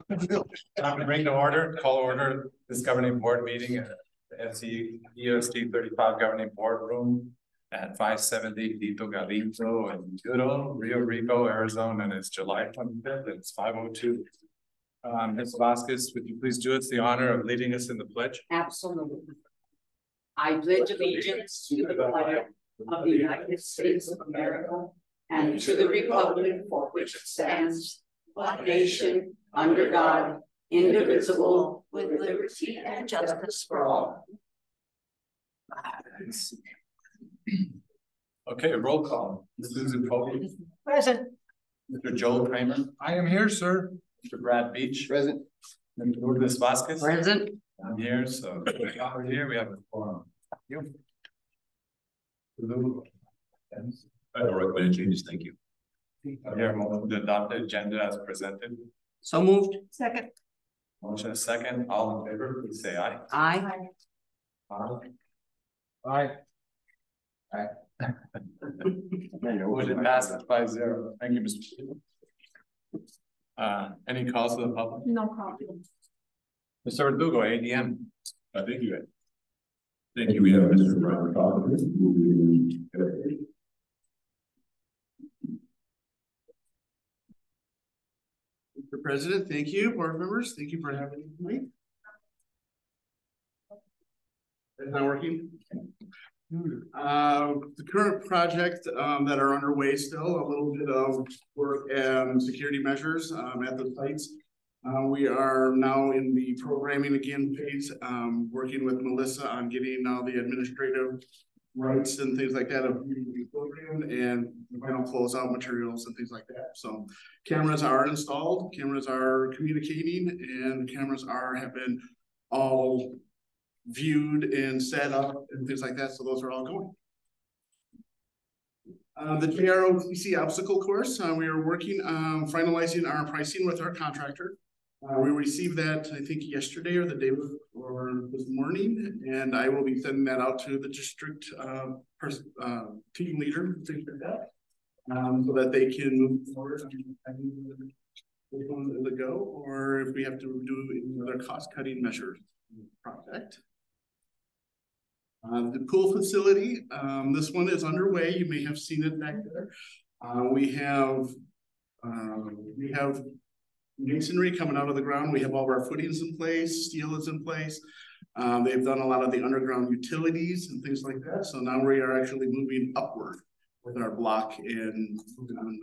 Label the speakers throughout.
Speaker 1: Time to bring to order, call order this governing board meeting at the NCEOST 35 governing board room at 570 Tito Galindo in Turo, Rio Rico, Arizona, and it's July 25th. It's 5:02. Ms. Vasquez, would you please do us the honor of leading us in the pledge?
Speaker 2: Absolutely. I pledge allegiance to the flag of the United States of America and to the republic for which it stands, one nation, under God, indivisible, with liberty and justice for all.
Speaker 1: Okay, roll call. Ms. Susan Colby.
Speaker 2: Present.
Speaker 1: Mr. Joel Kramer. I am here, sir. Mr. Brad Beach. Present. Ms. Lourdes Vasquez.
Speaker 2: Present.
Speaker 1: I'm here, so we're here. We have a forum. You.
Speaker 3: I don't recommend changes. Thank you.
Speaker 1: Here, motion to adopt the agenda as presented.
Speaker 2: So moved. Second.
Speaker 1: Motion is second. All in favor, please say aye.
Speaker 2: Aye.
Speaker 1: Aye. Aye. Motion passes 5-0. Thank you, Mr. Any calls to the public?
Speaker 2: No problem.
Speaker 1: Mr. Verdugo, ADM.
Speaker 3: Thank you. Thank you. We have Mr. Robert Coffin.
Speaker 4: Mr. President, thank you. Board members, thank you for having me. Is that working? The current project that are underway still, a little bit of work and security measures at the sites. We are now in the programming again phase, working with Melissa on getting all the administrative rights and things like that of the program and the final closeout materials and things like that. So cameras are installed, cameras are communicating, and cameras have been all viewed and set up and things like that. So those are all going. The JROTC obstacle course, we are working on finalizing our pricing with our contractor. We received that, I think, yesterday or the day before or this morning, and I will be sending that out to the district team leader, things like that, so that they can move forward and which one is a go, or if we have to do any other cost-cutting measures project. The pool facility, this one is underway. You may have seen it back there. We have masonry coming out of the ground. We have all of our footings in place, steel is in place. They've done a lot of the underground utilities and things like that. So now we are actually moving upward with our block and moving on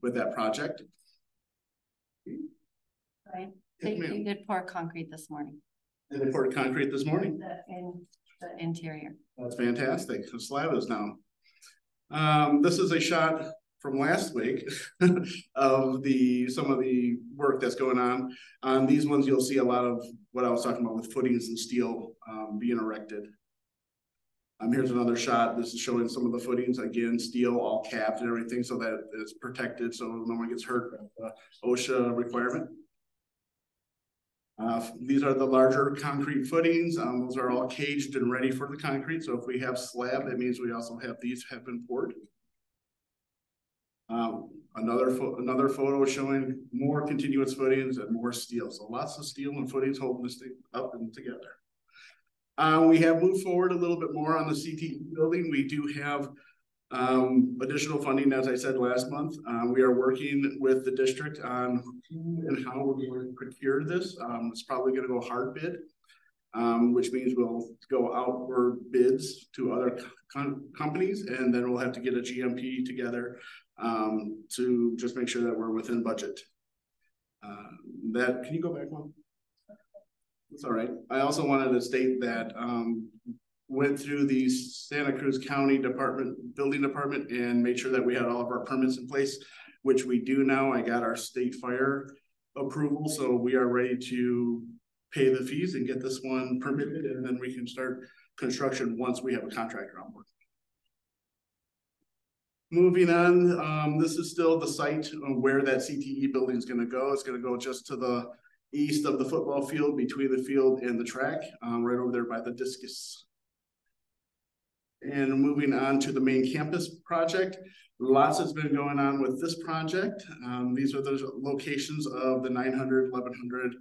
Speaker 4: with that project.
Speaker 5: Right. You did pour concrete this morning.
Speaker 4: And they poured concrete this morning.
Speaker 5: The interior.
Speaker 4: That's fantastic. The slab is now. This is a shot from last week of some of the work that's going on. On these ones, you'll see a lot of what I was talking about with footings and steel being erected. Here's another shot. This is showing some of the footings, again, steel, all capped and everything, so that it's protected so no one gets hurt by the OSHA requirement. These are the larger concrete footings. Those are all caged and ready for the concrete. So if we have slab, that means we also have these have been poured. Another photo showing more continuous footings and more steel. So lots of steel and footings holding this thing up and together. We have moved forward a little bit more on the CTE building. We do have additional funding, as I said last month. We are working with the district on who and how we're going to procure this. It's probably going to go hard bid, which means we'll go out for bids to other companies, and then we'll have to get a GMP together to just make sure that we're within budget. Can you go back one? That's all right. I also wanted to state that went through the Santa Cruz County building department and made sure that we had all of our permits in place, which we do now. I got our state fire approval, so we are ready to pay the fees and get this one permitted, and then we can start construction once we have a contractor on board. Moving on, this is still the site where that CTE building is going to go. It's going to go just to the east of the football field, between the field and the track, right over there by the discus. And moving on to the main campus project, lots has been going on with this project. These are the locations of the 900, 1100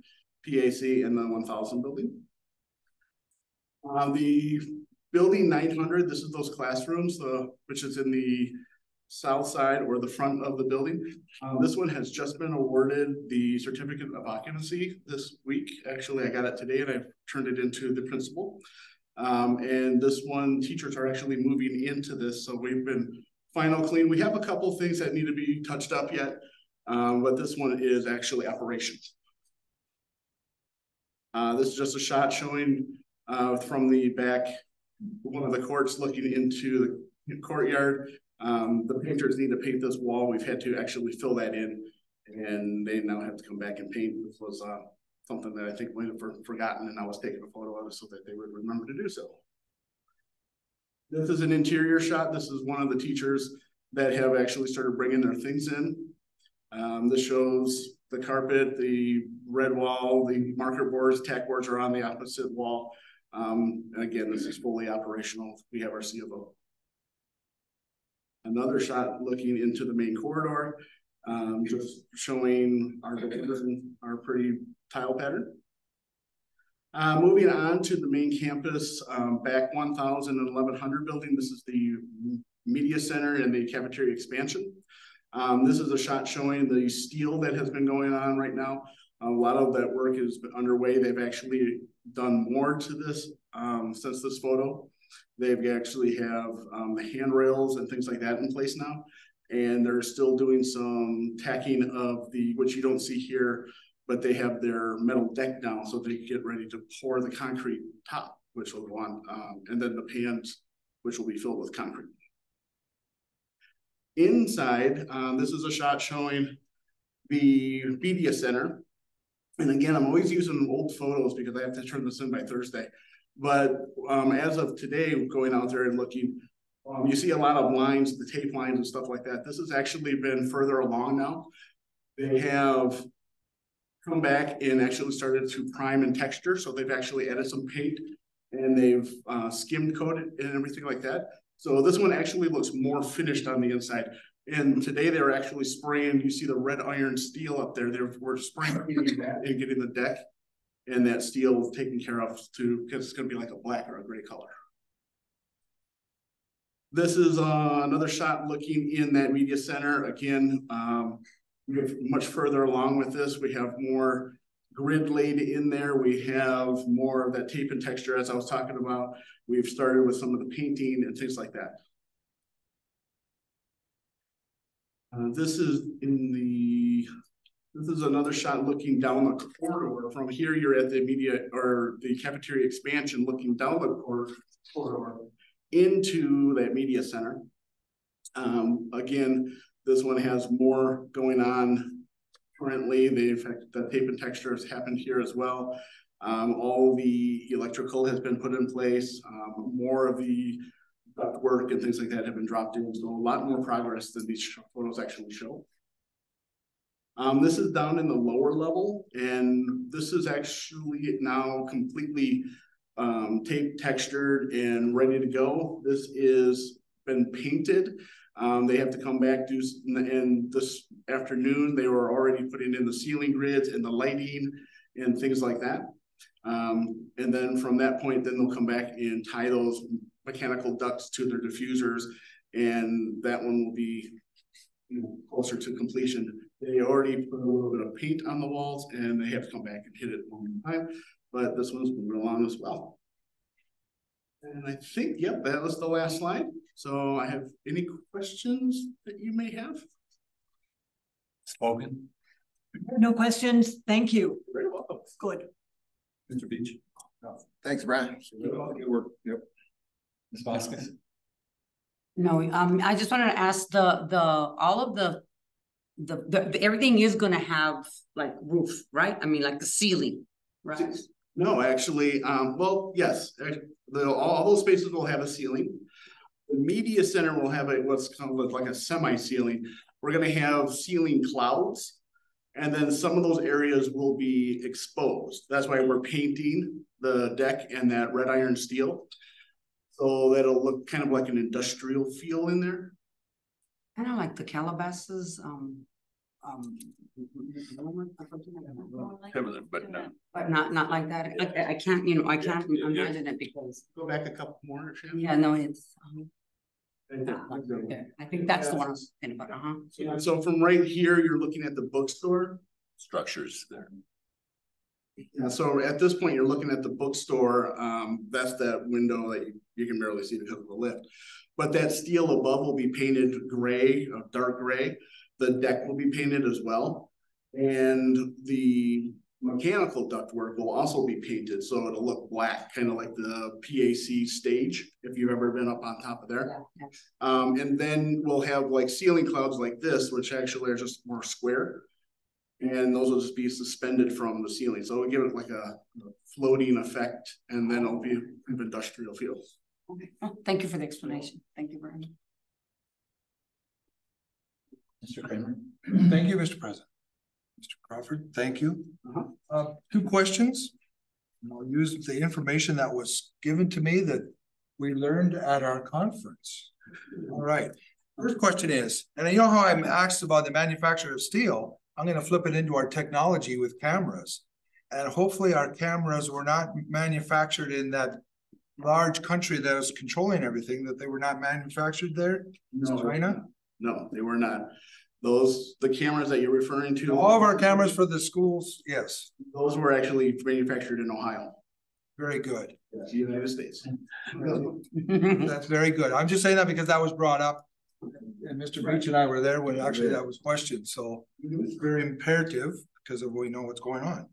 Speaker 4: PAC and the 1000 building. The building 900, this is those classrooms, which is in the south side or the front of the building. This one has just been awarded the certificate of occupancy this week. Actually, I got it today and I've turned it into the principal. And this one, teachers are actually moving into this. So we've been final clean. We have a couple things that need to be touched up yet, but this one is actually operations. This is just a shot showing from the back, one of the courts looking into the courtyard. The painters need to paint this wall. We've had to actually fill that in, and they now have to come back and paint. This was something that I think might have forgotten, and I was taking a photo of it so that they would remember to do so. This is an interior shot. This is one of the teachers that have actually started bringing their things in. This shows the carpet, the red wall, the marker boards, tack boards are on the opposite wall. And again, this is fully operational. We have our C of O. Another shot looking into the main corridor, just showing our pretty tile pattern. Moving on to the main campus, back 1000 and 1100 building. This is the media center and the cafeteria expansion. This is a shot showing the steel that has been going on right now. A lot of that work is underway. They've actually done more to this since this photo. They actually have the handrails and things like that in place now. And they're still doing some tacking of which you don't see here, but they have their metal deck down so they get ready to pour the concrete top, which will go on, and then the pans, which will be filled with concrete. Inside, this is a shot showing the media center. And again, I'm always using old photos because I have to turn this in by Thursday. But as of today, going out there and looking, you see a lot of lines, the tape lines and stuff like that. This has actually been further along now. They have come back and actually started to prime and texture. So they've actually added some paint and they've skimmed coated and everything like that. So this one actually looks more finished on the inside. And today they're actually spraying, you see the red iron steel up there. We're spraying that and getting the deck and that steel taken care of because it's going to be like a black or a gray color. This is another shot looking in that media center. Again, we're much further along with this. We have more grid laid in there. We have more of that tape and texture as I was talking about. We've started with some of the painting and things like that. This is another shot looking down the corridor. From here, you're at the media or the cafeteria expansion, looking down the corridor into that media center. Again, this one has more going on currently. The tape and texture has happened here as well. All the electrical has been put in place. More of the duct work and things like that have been dropped in. So a lot more progress than these photos actually show. This is down in the lower level, and this is actually now completely tape textured and ready to go. This is been painted. They have to come back and this afternoon they were already putting in the ceiling grids and the lighting and things like that. And then from that point, then they'll come back and tie those mechanical ducts to their diffusers, and that one will be closer to completion. They already put a little bit of paint on the walls and they have to come back and hit it one more time, but this one's moving along as well. And I think, yep, that was the last slide. So I have any questions that you may have?
Speaker 1: Spoken.
Speaker 6: No questions. Thank you.
Speaker 4: Very welcome.
Speaker 6: Good.
Speaker 1: Mr. Beach.
Speaker 3: Thanks, Brian. Good work. Yep.
Speaker 1: Ms. Vasquez.
Speaker 2: No, I just wanted to ask all of the everything is gonna have like roof, right? I mean, like the ceiling, right?
Speaker 4: No, actually, well, yes, all those spaces will have a ceiling. The media center will have what's called like a semi-ceiling. We're gonna have ceiling clouds, and then some of those areas will be exposed. That's why we're painting the deck and that red iron steel. So that'll look kind of like an industrial feel in there.
Speaker 2: Kind of like the Calabasas, but not like that. I can't, I can't imagine it because,
Speaker 4: Go back a couple more, Shannon.
Speaker 2: yeah, no, it's. I think that's the one I was thinking about,
Speaker 4: So from right here, you're looking at the bookstore.
Speaker 3: Structures there.
Speaker 4: Yeah, so at this point, you're looking at the bookstore. That's that window that you can barely see because of the lift. But that steel above will be painted gray, dark gray. The deck will be painted as well. And the mechanical ductwork will also be painted, so it'll look black, kind of like the PAC stage, if you've ever been up on top of there. And then we'll have like ceiling clouds like this, which actually are just more square. And those will just be suspended from the ceiling. So it'll give it like a floating effect, and then it'll be an industrial feel.
Speaker 2: Okay, thank you for the explanation. Thank you very much.
Speaker 1: Mr. Kramer?
Speaker 7: Thank you, Mr. President. Mr. Crawford, thank you. Two questions. I'll use the information that was given to me that we learned at our conference. All right. First question is, and you know how I'm asked about the manufacture of steel, I'm going to flip it into our technology with cameras. And hopefully our cameras were not manufactured in that large country that is controlling everything, that they were not manufactured there,
Speaker 4: No,
Speaker 7: China.
Speaker 4: No, they were not. The cameras that you're referring to.
Speaker 7: All of our cameras for the schools, yes.
Speaker 4: Those were actually manufactured in Ohio.
Speaker 7: Very good.
Speaker 4: Yes, United States.
Speaker 7: That's very good. I'm just saying that because that was brought up. And Mr. Beach and I were there when actually that was questioned. So it's very imperative because of we know what's going on.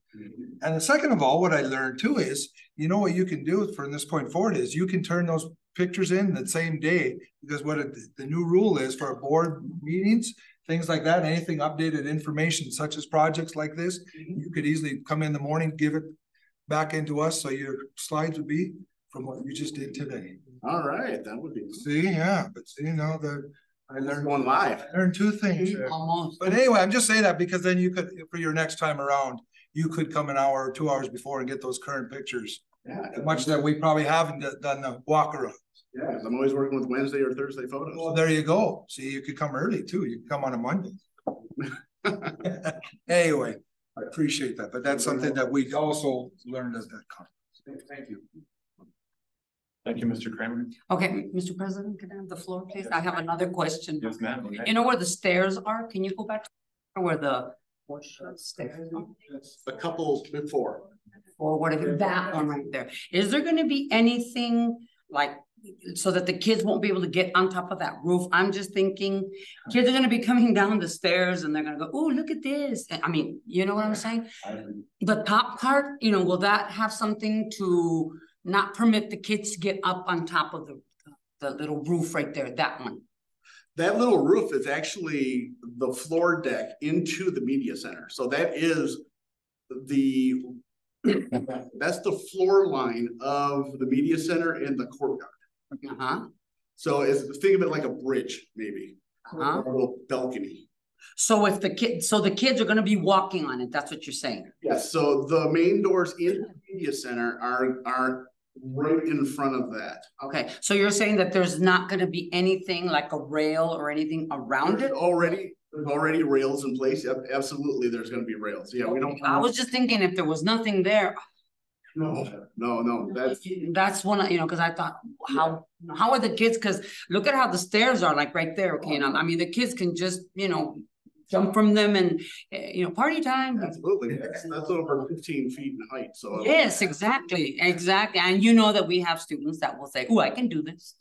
Speaker 7: And the second of all, what I learned too is, you know what you can do from this point forward is you can turn those pictures in the same day, because what the new rule is for board meetings, things like that, anything updated information such as projects like this, you could easily come in the morning, give it back into us. So your slides would be from what you just did today.
Speaker 4: All right, that would be.
Speaker 7: See, yeah, but see, I learned
Speaker 4: going live.
Speaker 7: I learned two things.
Speaker 2: Almost.
Speaker 7: But anyway, I'm just saying that because then you could, for your next time around, you could come an hour or 2 hours before and get those current pictures.
Speaker 4: Yeah.
Speaker 7: Much that we probably haven't done the walk around.
Speaker 4: Yeah, I'm always working with Wednesday or Thursday photos.
Speaker 7: Well, there you go. See, you could come early too. You could come on a Monday. Anyway, I appreciate that. But that's something that we also learned at that conference. Thank you.
Speaker 1: Thank you, Mr. Kramer.
Speaker 2: Okay, Mr. President, can I have the floor, please? I have another question.
Speaker 1: Yes, ma'am.
Speaker 2: You know where the stairs are? Can you go back to where the stairs are?
Speaker 4: A couple before.
Speaker 2: Or whatever, that one right there. Is there gonna be anything like, so that the kids won't be able to get on top of that roof? I'm just thinking, kids are gonna be coming down the stairs and they're gonna go, oh, look at this. I mean, you know what I'm saying? The top part, will that have something to not permit the kids to get up on top of the little roof right there, that one?
Speaker 4: That little roof is actually the floor deck into the media center. So that is that's the floor line of the media center and the courtyard. So think of it like a bridge, maybe, or a little balcony.
Speaker 2: So if the kids are gonna be walking on it, that's what you're saying?
Speaker 4: Yes, so the main doors in the media center are right in front of that.
Speaker 2: Okay, so you're saying that there's not gonna be anything like a rail or anything around it?
Speaker 4: There's already rails in place. Yep, absolutely, there's gonna be rails. Yeah, we don't.
Speaker 2: I was just thinking if there was nothing there.
Speaker 4: No,
Speaker 2: That's one, because I thought, how are the kids? Because look at how the stairs are, like right there. Okay, I mean, the kids can just, jump from them and, party time.
Speaker 4: Absolutely, that's over 15 feet in height, so.
Speaker 2: Yes, exactly, and you know that we have students that will say, oh, I can do this.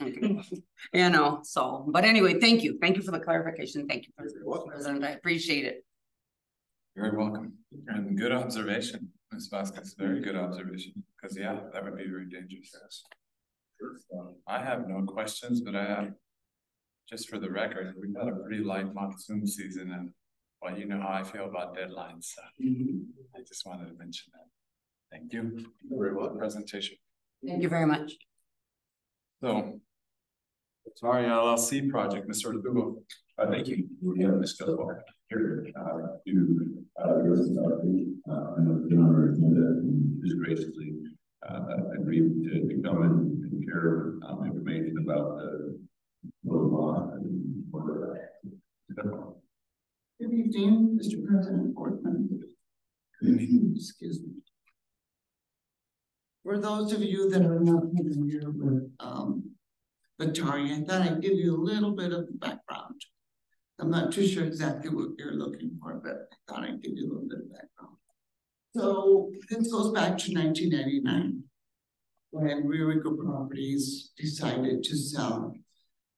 Speaker 2: So, but anyway, thank you for the clarification. Thank you, President, I appreciate it.
Speaker 1: You're welcome. And good observation, Ms. Vasquez, very good observation, because yeah, that would be very dangerous. I have no questions, but I have, just for the record, we've got a pretty light monsoon season, and well, you know how I feel about deadlines, so I just wanted to mention that. Thank you for the presentation.
Speaker 2: Thank you very much.
Speaker 1: So, sorry, LLC project, Mr. Lugo.
Speaker 3: Thank you. We have Mr. Lugo here to give us an update. I know it's been on our agenda and just graciously agreed to come and share information about the law and whatever.
Speaker 8: Good evening, Mr. President, board members. Excuse me. For those of you that are not familiar with Vatari, I thought I'd give you a little bit of background. I'm not too sure exactly what you're looking for, but I thought I'd give you a little bit of background. So this goes back to 1999 when Rio Rico Properties decided to sell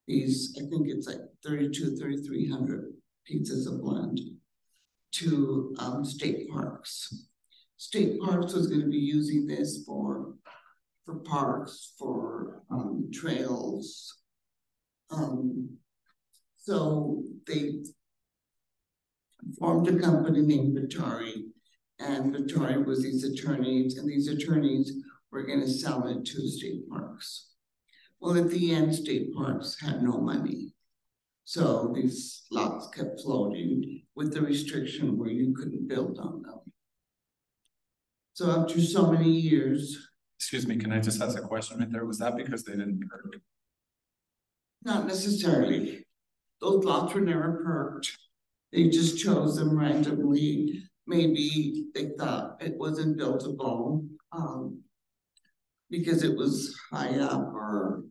Speaker 8: these, I think it's like 3,300 pieces of land to State Parks. State Parks was going to be using this for parks, for trails. So they formed a company named Vatari, and Vatari was these attorneys, and these attorneys were going to sell it to State Parks. Well, at the end, State Parks had no money. So these lots kept floating with the restriction where you couldn't build on them. So after so many years.
Speaker 1: Excuse me, can I just ask a question right there? Was that because they didn't perk?
Speaker 8: Not necessarily. Those lots were never perked. They just chose them randomly. Maybe they thought it wasn't buildable because it was high up or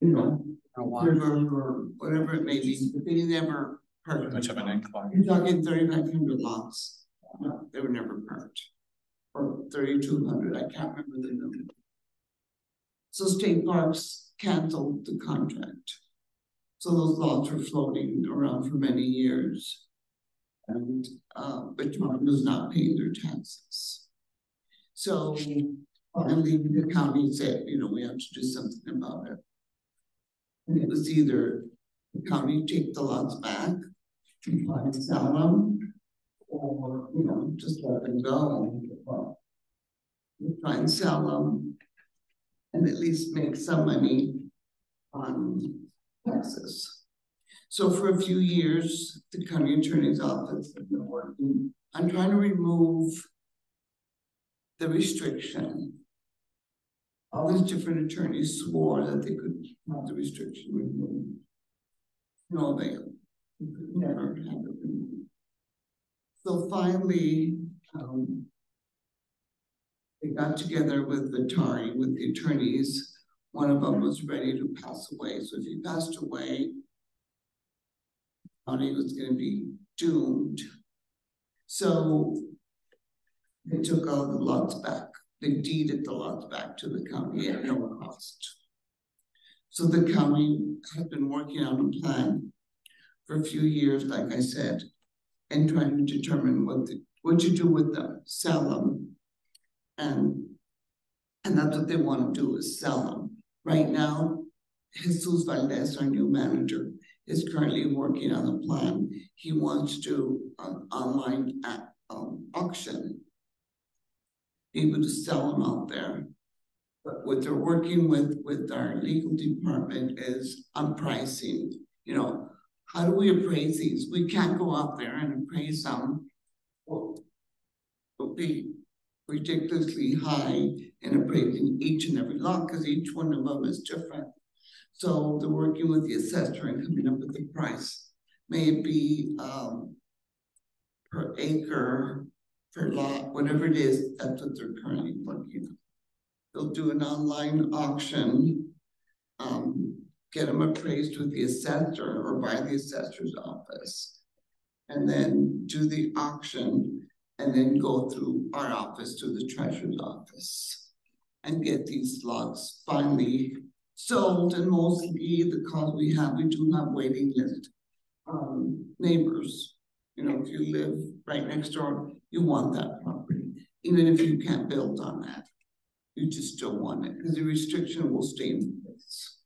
Speaker 8: you know, or whatever it may be, but they never perked.
Speaker 1: Much of an incline.
Speaker 8: You're talking 3,500 lots. No, they were never perked. Or 3,200, I can't remember the number. So State Parks canceled the contract. So those lots were floating around for many years. And Vatari was not paying their taxes. So finally the county said, you know, we have to do something about it. And it was either the county take the lots back and try and sell them, or, you know, just let them go. We try and sell them and at least make some money on taxes. So for a few years, the county attorney's office has been working on trying to remove the restriction. All these different attorneys swore that they could have the restriction removed. No avail. You could never have it removed. So finally, they got together with Vatari, with the attorneys. One of them was ready to pass away. So if he passed away, county was going to be doomed. So they took all the lots back. They deeded the lots back to the county at no cost. So the county has been working on a plan for a few years, like I said, and trying to determine what to do with them, sell them. And that's what they want to do, is sell them. Right now, Jesus Valdez, our new manager, is currently working on a plan. He wants to do an online auction, be able to sell them out there. But what they're working with our legal department is on pricing. You know, how do we appraise these? We can't go out there and appraise them. Well, it'll be ridiculously high in appraising each and every lot because each one of them is different. So they're working with the assessor and coming up with the price. May it be per acre, per lot, whatever it is, that's what they're currently working on. They'll do an online auction, get them appraised with the assessor or by the assessor's office, and then do the auction, and then go through our office to the treasurer's office and get these lots finally sold. And mostly the cause we do have waiting list neighbors. You know, if you live right next door, you want that property. Even if you can't build on that, you just still want it because the restriction will stay in place.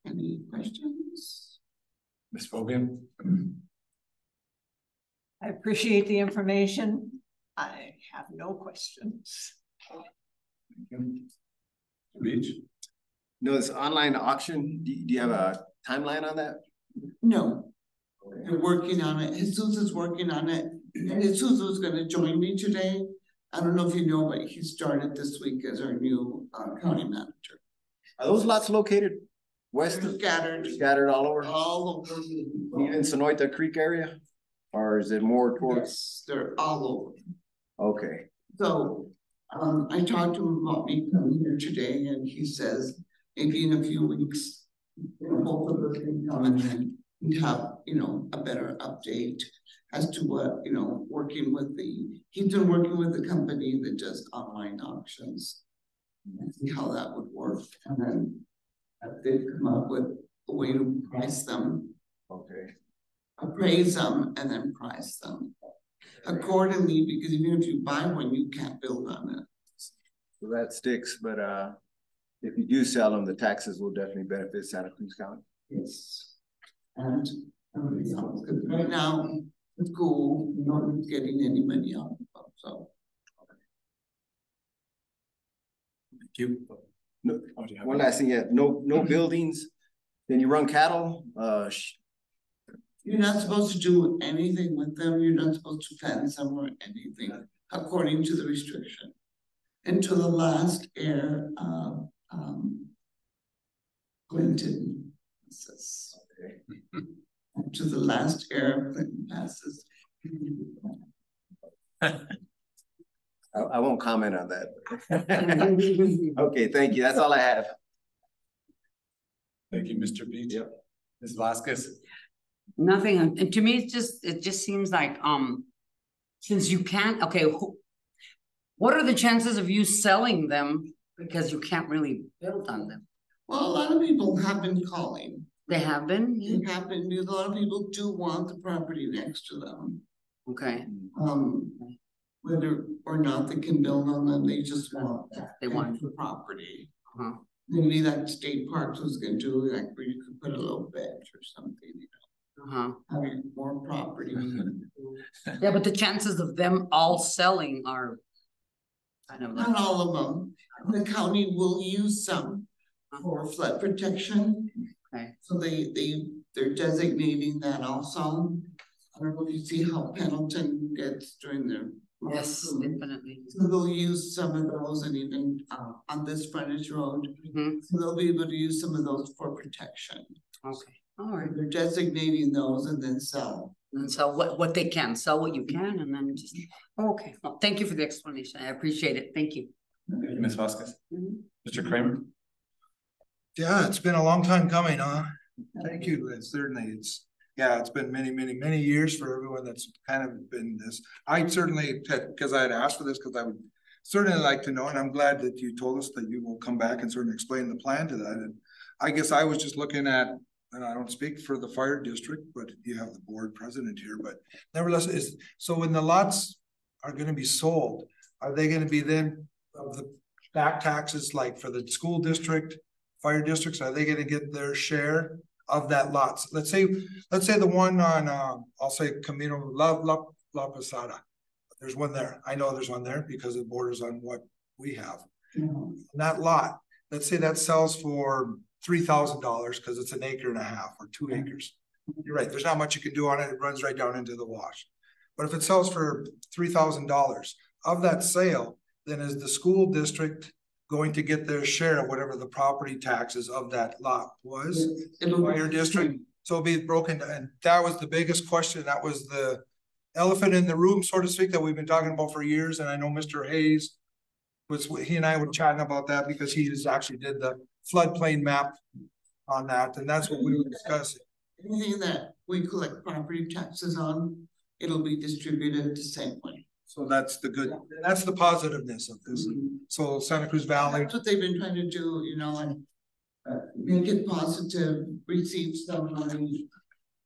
Speaker 8: Any questions?
Speaker 1: Ms. Fobian?
Speaker 6: I appreciate the information. I have no questions.
Speaker 1: Beach?
Speaker 9: No, this online auction, do you have a timeline on that?
Speaker 8: No, they're working on it. Jesus is working on it. And Isuzu's gonna join me today. I don't know if you know, but he started this week as our new county manager.
Speaker 9: Are those lots located west
Speaker 8: They're
Speaker 9: of,
Speaker 8: scattered
Speaker 9: scattered all over?
Speaker 8: all over.
Speaker 9: Even Sonoyta Creek area? Or is it more towards?
Speaker 8: Yes, they're all over.
Speaker 9: Okay,
Speaker 8: So, I talked to him about me coming here today and he says, maybe in a few weeks, both of us can come in and have, you know, a better update as to what, you know, he's been working with the company that does online auctions. And see how that would work, and then they've come up with a way to price them,
Speaker 9: okay.
Speaker 8: appraise them, and then price them accordingly, because even if you buy one, you can't build on it.
Speaker 9: So that sticks, but if you do sell them, the taxes will definitely benefit Santa Cruz County.
Speaker 8: Yes. And everybody else, because right now, the school, no one's getting any money out of it, so.
Speaker 1: Thank you.
Speaker 9: No, one last thing, yeah, no buildings, then you run cattle,
Speaker 8: You're not supposed to do anything with them, you're not supposed to fence them or anything, according to the restriction. Until the last heir of, Clinton passes.
Speaker 9: Okay.
Speaker 8: To the last heir of Clinton passes.
Speaker 9: I won't comment on that. Okay, thank you, that's all I have.
Speaker 1: Thank you, Mr. Beach. Yep. Ms. Vasquez.
Speaker 2: Nothing, and to me, it just seems like, since you can't, okay, what are the chances of you selling them because you can't really build on them?
Speaker 8: Well, a lot of people have been calling.
Speaker 2: They have been?
Speaker 8: They have been, because a lot of people do want the property next to them.
Speaker 2: Okay,
Speaker 8: Whether or not they can build on them, they just want that.
Speaker 2: They want
Speaker 8: the property.
Speaker 2: uh-huh.
Speaker 8: Maybe that state parks was gonna do, like, where you could put a little bench or something, you know, having more property.
Speaker 2: Yeah, but the chances of them all selling are kind of like,
Speaker 8: Not all of them. The county will use some for flood protection.
Speaker 2: okay,
Speaker 8: So they're designating that also. I don't know if you see how Pendleton gets during their.
Speaker 2: yes,
Speaker 8: monsoon.
Speaker 2: definitely.
Speaker 8: So they'll use some of those, and even on this frontage road, so they'll be able to use some of those for protection.
Speaker 2: Okay, all right.
Speaker 8: They're designating those and then sell.
Speaker 2: And so what they can, sell what you can, and then just, okay, well, thank you for the explanation, I appreciate it, thank you.
Speaker 1: Thank you, Ms. Vasquez. Mr. Kramer.
Speaker 7: Yeah, it's been a long time coming, huh? Thank you, it's been many years for everyone that's kind of been this. I certainly, because I had asked for this, because I would certainly like to know, and I'm glad that you told us that you will come back and certainly explain the plan to that. And I guess I was just looking at, and I don't speak for the fire district, but you have the board president here, but nevertheless, so when the lots are gonna be sold, are they gonna be then of the back taxes, like for the school district, fire districts, are they gonna get their share of that lots? Let's say the one on, I'll say Camino La Posada. There's one there. I know there's one there because it borders on what we have. That lot, let's say that sells for $3,000 because it's an acre and a half or 2 acres. You're right. There's not much you can do on it. It runs right down into the wash. But if it sells for $3,000 of that sale, then is the school district going to get their share of whatever the property taxes of that lot was? Fire district, so it'll be broken down. And that was the biggest question. That was the elephant in the room, so to speak, that we've been talking about for years. And I know Mr. Hayes he and I were chatting about that because he just actually did the floodplain map on that, and that's what we were discussing.
Speaker 8: Anything that we collect property taxes on, it'll be distributed the same way.
Speaker 7: So that's the positiveness of this. So Santa Cruz Valley.
Speaker 8: That's what they've been trying to do, you know, and make it positive, receive some money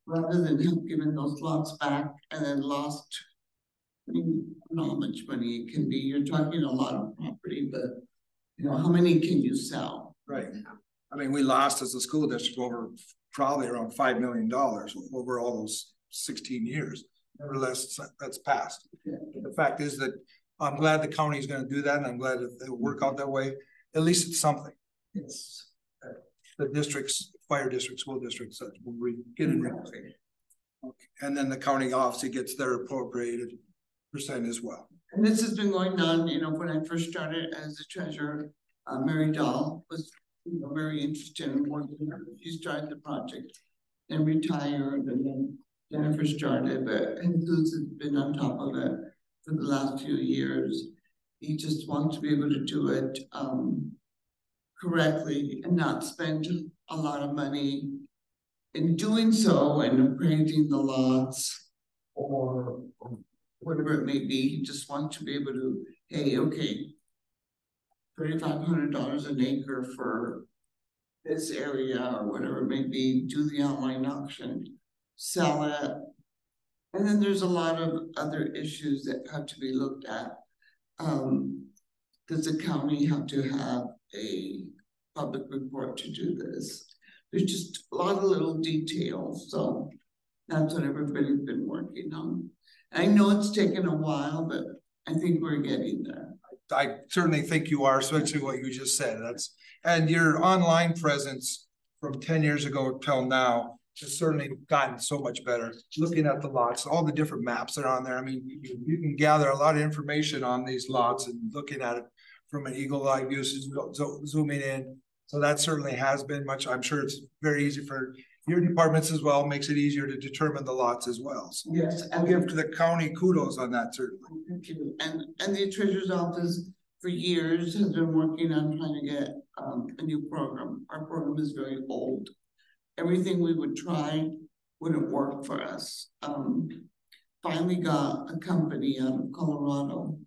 Speaker 8: rather than have given those lots back and then lost. I mean, I don't know how much money it can be. You're talking a lot of property, but you know, how many can you sell?
Speaker 7: Right. I mean, we lost as a school district over probably around $5 million over all those 16 years. Nevertheless, that's passed.
Speaker 8: Yeah.
Speaker 7: The fact is that I'm glad the county is going to do that, and I'm glad that it'll work out that way. At least it's something. It's the districts, fire districts, school districts that will get it. Okay. And then the county obviously gets their appropriated as well.
Speaker 8: And this has been going on, you know, when I first started as the treasurer, Mary Dahl was, you know, very interested in working. She started the project and retired, and then Jennifer started, but Jesus has been on top of it for the last few years. He just wants to be able to do it correctly and not spend a lot of money in doing so and appraising the lots or whatever it may be. He just wants to be able to, hey, okay, $3,500 an acre for this area or whatever it may be, do the online auction, sell it. And then there's a lot of other issues that have to be looked at. Does the county have to have a public report to do this? There's just a lot of little details, so that's what everybody's been working on. I know it's taken a while, but I think we're getting there.
Speaker 7: I certainly think you are, especially what you just said. And your online presence from 10 years ago till now has certainly gotten so much better. Looking at the lots, all the different maps that are on there. I mean, you can gather a lot of information on these lots and looking at it from an eagle-eye view, zooming in. So that certainly has been much. I'm sure it's very easy for your departments as well, makes it easier to determine the lots as well. So
Speaker 8: yes,
Speaker 7: I'll give to the county kudos on that, certainly.
Speaker 8: Thank you. And the treasurer's office for years has been working on trying to get a new program. Our program is very old. Everything we would try wouldn't work for us. Finally got a company out of Colorado.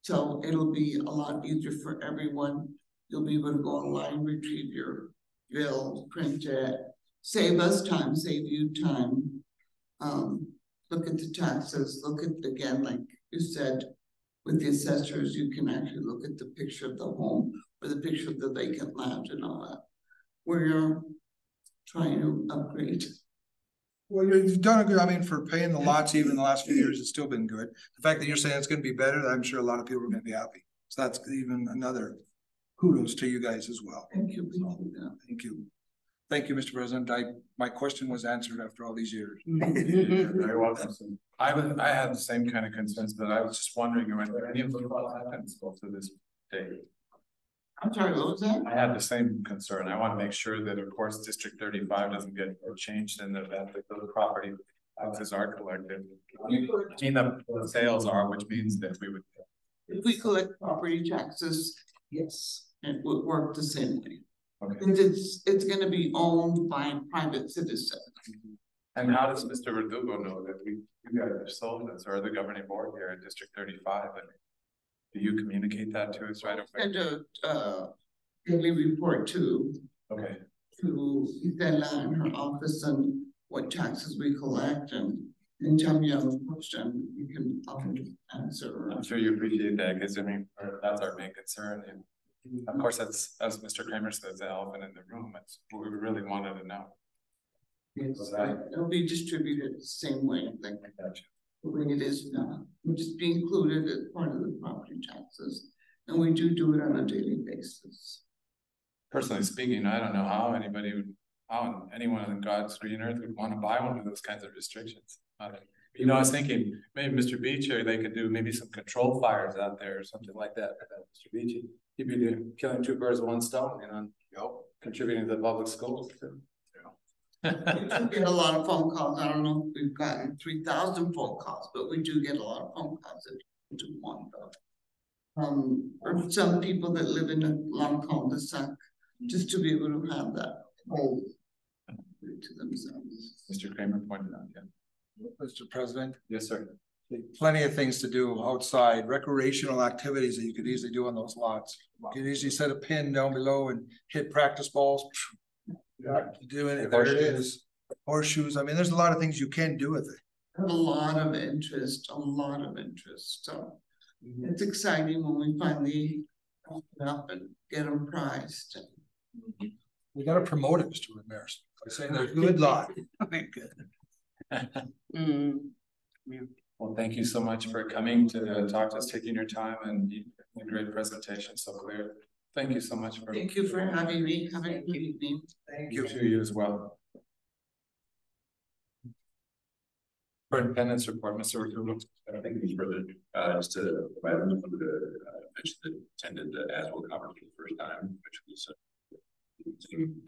Speaker 8: So it'll be a lot easier for everyone. You'll be able to go online, retrieve your bill, print it, save us time, save you time. Look at the taxes, look at, again, like you said, with the assessors, you can actually look at the picture of the home or the picture of the vacant land and all that. We're trying to upgrade.
Speaker 7: Well, you've done a good, I mean, for paying the lots, even in the last few years, it's still been good. The fact that you're saying it's gonna be better, I'm sure a lot of people are gonna be happy. So that's even another kudos to you guys as well.
Speaker 8: Thank you.
Speaker 7: Thank you. Thank you, Mr. President. My question was answered after all these years.
Speaker 1: Very welcome. I had the same kind of concerns, but I was just wondering whether any of the applicants go to this day.
Speaker 8: I'm sorry, what was that?
Speaker 1: I had the same concern. I want to make sure that, of course, District 35 doesn't get changed in the event that those property taxes are collected. Clean up the sales are, which means that we would.
Speaker 8: If we collect property taxes, yes, it would work the same way.
Speaker 1: Okay.
Speaker 8: It's gonna be owned by private citizens.
Speaker 1: And how does Mr. Verdugo know that you guys have sold this, or the governing board here in District 35? And do you communicate that to us right away?
Speaker 8: And a daily report to Isela and her office and what taxes we collect, and anytime you have a question, you can answer.
Speaker 1: I'm sure you appreciate that, because I mean, that's our main concern. And of course, that's, as Mr. Kramer says, the elephant in the room. It's what we really wanted to know.
Speaker 8: Yes, it'll be distributed the same way, like the way it is now. It'll just be included as part of the property taxes, and we do it on a daily basis.
Speaker 1: Personally speaking, I don't know how anyone in God's green earth would want to buy one of those kinds of restrictions. You know, I was thinking maybe Mr. Beecher, they could do maybe some control fires out there or something like that. Mr. Beecher, he'd be doing, killing two birds with one stone, you know, contributing to the public schools too.
Speaker 8: We do get a lot of phone calls. I don't know if we've gotten 3,000 phone calls, but we do get a lot of phone calls that do want them. Or some people that live in a long cul-de-sac, just to be able to have that whole to themselves.
Speaker 1: Mr. Kramer pointed out, yeah.
Speaker 7: Mr. President?
Speaker 1: Yes, sir.
Speaker 7: Plenty of things to do outside, recreational activities that you could easily do on those lots. You could easily set a pin down below and hit practice balls. Doing it, there it is. Horseshoes. I mean, there's a lot of things you can do with it.
Speaker 8: A lot of interest. So it's exciting when we finally open up and get them priced.
Speaker 7: We got to promote it, Mr. Ramirez. I say there's a good lot.
Speaker 1: Well, thank you so much for coming to talk to us, taking your time, and a great presentation, so clear. Thank you so much for.
Speaker 8: Thank you for having me. Have a good evening.
Speaker 1: Thank you to you as well. Superintendent's report, Mr. Rutherford.
Speaker 3: I don't think it's further, just to provide mention that attended the ASWO conference for the first time, which was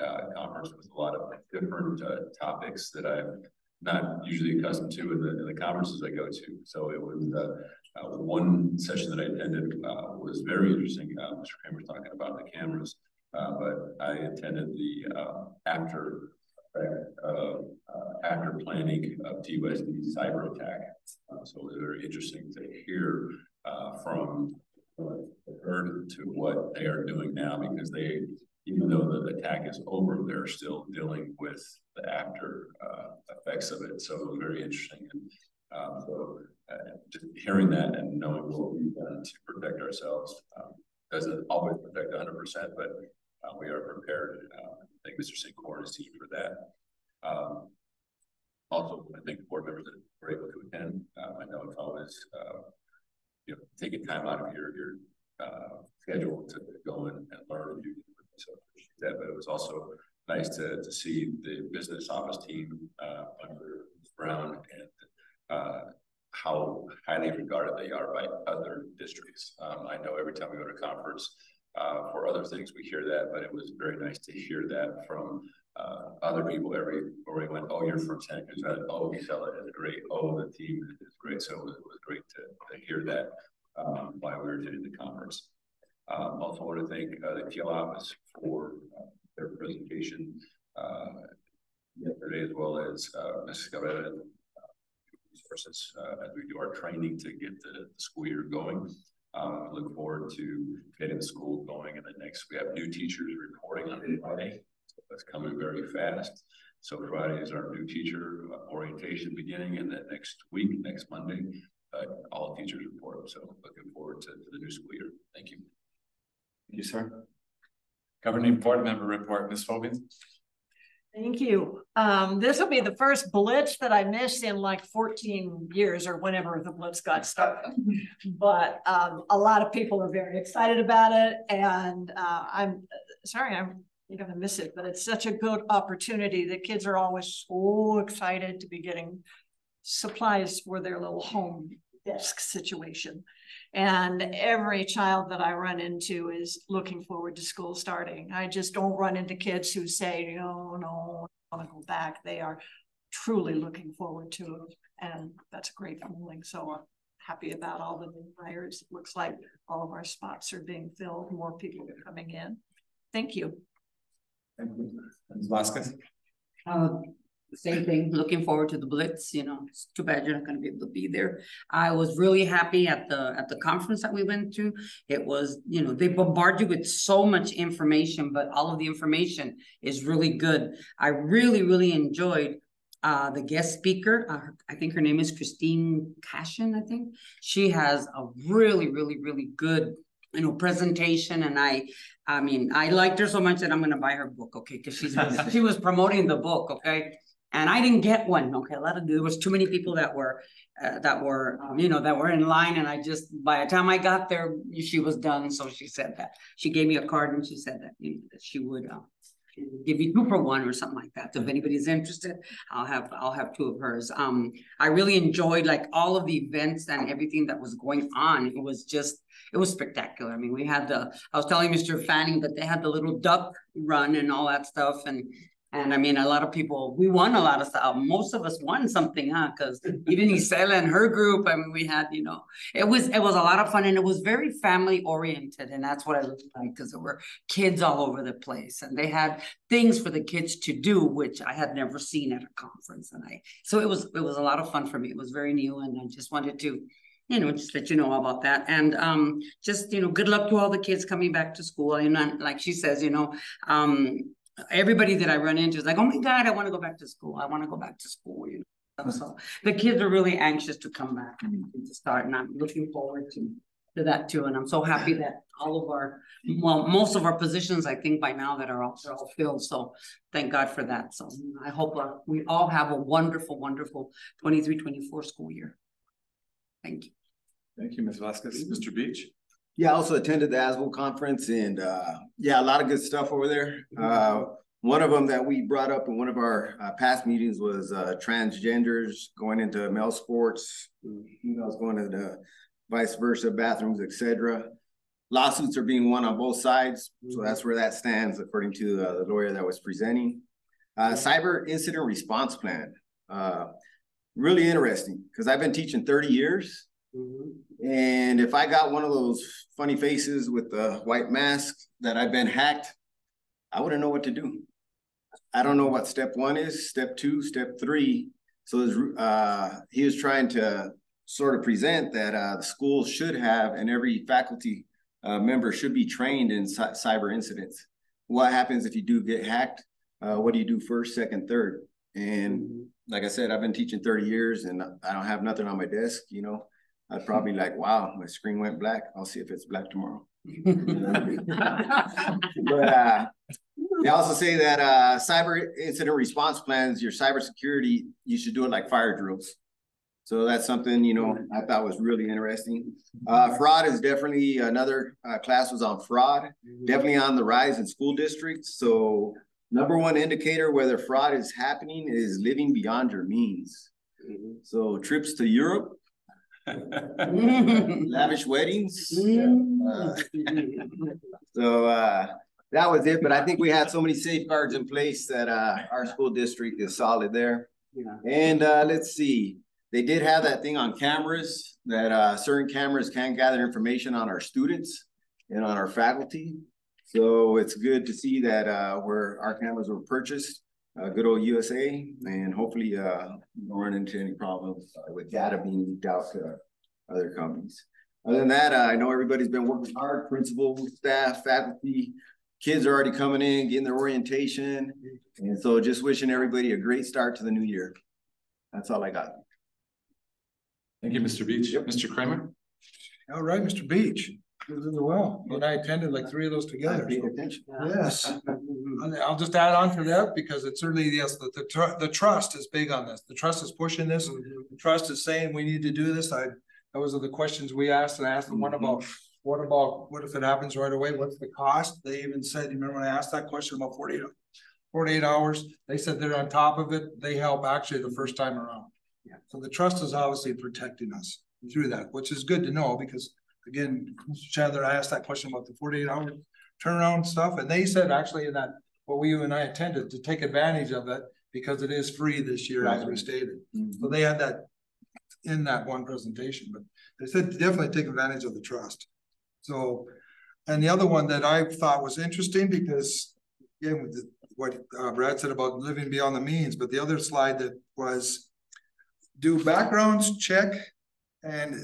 Speaker 3: a conference with a lot of different topics that I'm not usually accustomed to in the conferences I go to. So it was one session that I attended was very interesting. Mr. Kramer talking about the cameras, but I attended the after planning of TUSD cyber attack. So it was very interesting to hear from heard to what they are doing now, because they, even though the attack is over, they're still dealing with the after effects of it. So it was very interesting. And just hearing that and knowing what we've done to protect ourselves doesn't always protect 100%, but we are prepared. Thank Mr. St. Clair and his team for that. Also, I think board members that were able to attend. I know it's always taking time out of your schedule to go in and learn and do. So appreciate that. But it was also nice to see the business office team under Brown and how highly regarded they are by other districts. I know every time we go to conference for other things, we hear that, but it was very nice to hear that from other people. Where we went, oh, you're from Santa Cruz, oh, Gisela is great, oh, the team is great. So it was great to hear that while we were doing the conference. Also want to thank the TL office for their presentation yesterday, as well as Mrs. Cabrera and resources as we do our training to get the school year going. Look forward to getting the school going in the next. We have new teachers reporting on Friday. So that's coming very fast. So Friday is our new teacher orientation beginning, and then next week, next Monday, all teachers report. So looking forward to the new school year. Thank you.
Speaker 1: Thank you, sir. Governing board member report, Ms. Fogan.
Speaker 6: Thank you. This will be the first blitz that I missed in like 14 years or whenever the blitz got started. But a lot of people are very excited about it. And I'm sorry, I'm going to miss it, but it's such a good opportunity. The kids are always so excited to be getting supplies for their little home desk situation. And every child that I run into is looking forward to school starting. I just don't run into kids who say, oh, no, I want to go back. They are truly looking forward to it. And that's a great feeling. So I'm happy about all the new hires. It looks like all of our spots are being filled. More people are coming in. Thank you.
Speaker 1: Thank you. Ms. Vasquez.
Speaker 2: Same thing, looking forward to the blitz. It's too bad you're not going to be able to be there. I was really happy at the conference that we went to. It was, they bombard you with so much information, but all of the information is really good. I really enjoyed the guest speaker. I think her name is Christine Cashin, I think. She has a really good presentation, and I mean, I liked her so much that I'm going to buy her book, okay? Because she was promoting the book, okay? And I didn't get one, okay? There was too many people that were in line, and I just, by the time I got there, she was done. So she said that she gave me a card, and she said that, that she would give you 2 for 1 or something like that. So if anybody's interested, I'll have 2 of hers. I really enjoyed like all of the events and everything that was going on. It was spectacular. I mean, we had I was telling Mr. Fanning that they had the little duck run and all that stuff. And I mean, a lot of people, we won a lot of stuff. Most of us won something, because even Isela and her group, I mean, we had, it was a lot of fun, and it was very family oriented. And that's what I really liked, because there were kids all over the place, and they had things for the kids to do, which I had never seen at a conference. So it was a lot of fun for me. It was very new, and I just wanted to, just let you know about that. And just, good luck to all the kids coming back to school. And like she says, everybody that I run into is like, oh my God, I want to go back to school. I want to go back to school. So the kids are really anxious to come back and to start. And I'm looking forward to that too. And I'm so happy that most of our positions, I think by now, that are all filled. So thank God for that. So I hope we all have a wonderful 23-24 school year. Thank you.
Speaker 1: Thank you, Ms. Vasquez. Mr. Beach.
Speaker 9: Yeah, I also attended the ASWO conference, and a lot of good stuff over there. One of them that we brought up in one of our past meetings was transgenders going into male sports, females going into vice versa, bathrooms, etc. Lawsuits are being won on both sides, so that's where that stands according to the lawyer that was presenting. Cyber incident response plan, really interesting because I've been teaching 30 years. And if I got one of those funny faces with the white mask that I've been hacked, I wouldn't know what to do. I don't know what step 1 is, step 2, step 3. So he was trying to sort of present that the school should have, and every faculty member should be trained in cyber incidents. What happens if you do get hacked? What do you do first, second, third? And like I said, I've been teaching 30 years and I don't have nothing on my desk, you know. I'd probably like, wow, my screen went black. I'll see if it's black tomorrow. But they also say that cyber incident response plans, your cybersecurity, you should do it like fire drills. So that's something, you know, I thought was really interesting. Fraud is definitely another class was on fraud, definitely on the rise in school districts. So #1 indicator whether fraud is happening is living beyond your means. So trips to Europe, lavish weddings. That was it. But I think we had so many safeguards in place that our school district is solid there. And let's see. They did have that thing on cameras that certain cameras can gather information on our students and on our faculty. So it's good to see that where our cameras were purchased, good old USA, and hopefully don't run into any problems with data being leaked out to other companies. Other than that, I know everybody's been working hard, principals, staff, faculty, kids are already coming in, getting their orientation. And so just wishing everybody a great start to the new year. That's all I got.
Speaker 1: Thank you, Mr. Beach. Yep. Mr. Kramer.
Speaker 7: All right, Mr. Beach. Well, and I attended like 3 of those together. Yes. I'll just add on to that because it's certainly, yes, the trust is big on this. The trust is pushing this. The trust is saying we need to do this. Those are the questions we asked, and I asked them what if it happens right away? What's the cost? They even said, you remember when I asked that question about 48 hours, they said they're on top of it. They help actually the first time around. Yeah. So the trust is obviously protecting us through that, which is good to know because again, Mr. Chandler, I asked that question about the 48-hour turnaround stuff, and they said actually in that what you and I attended to take advantage of it because it is free this year, as we stated. So they had that in that one presentation, but they said definitely take advantage of the trust. So, and the other one that I thought was interesting because again, with what Brad said about living beyond the means, but the other slide that was do backgrounds check and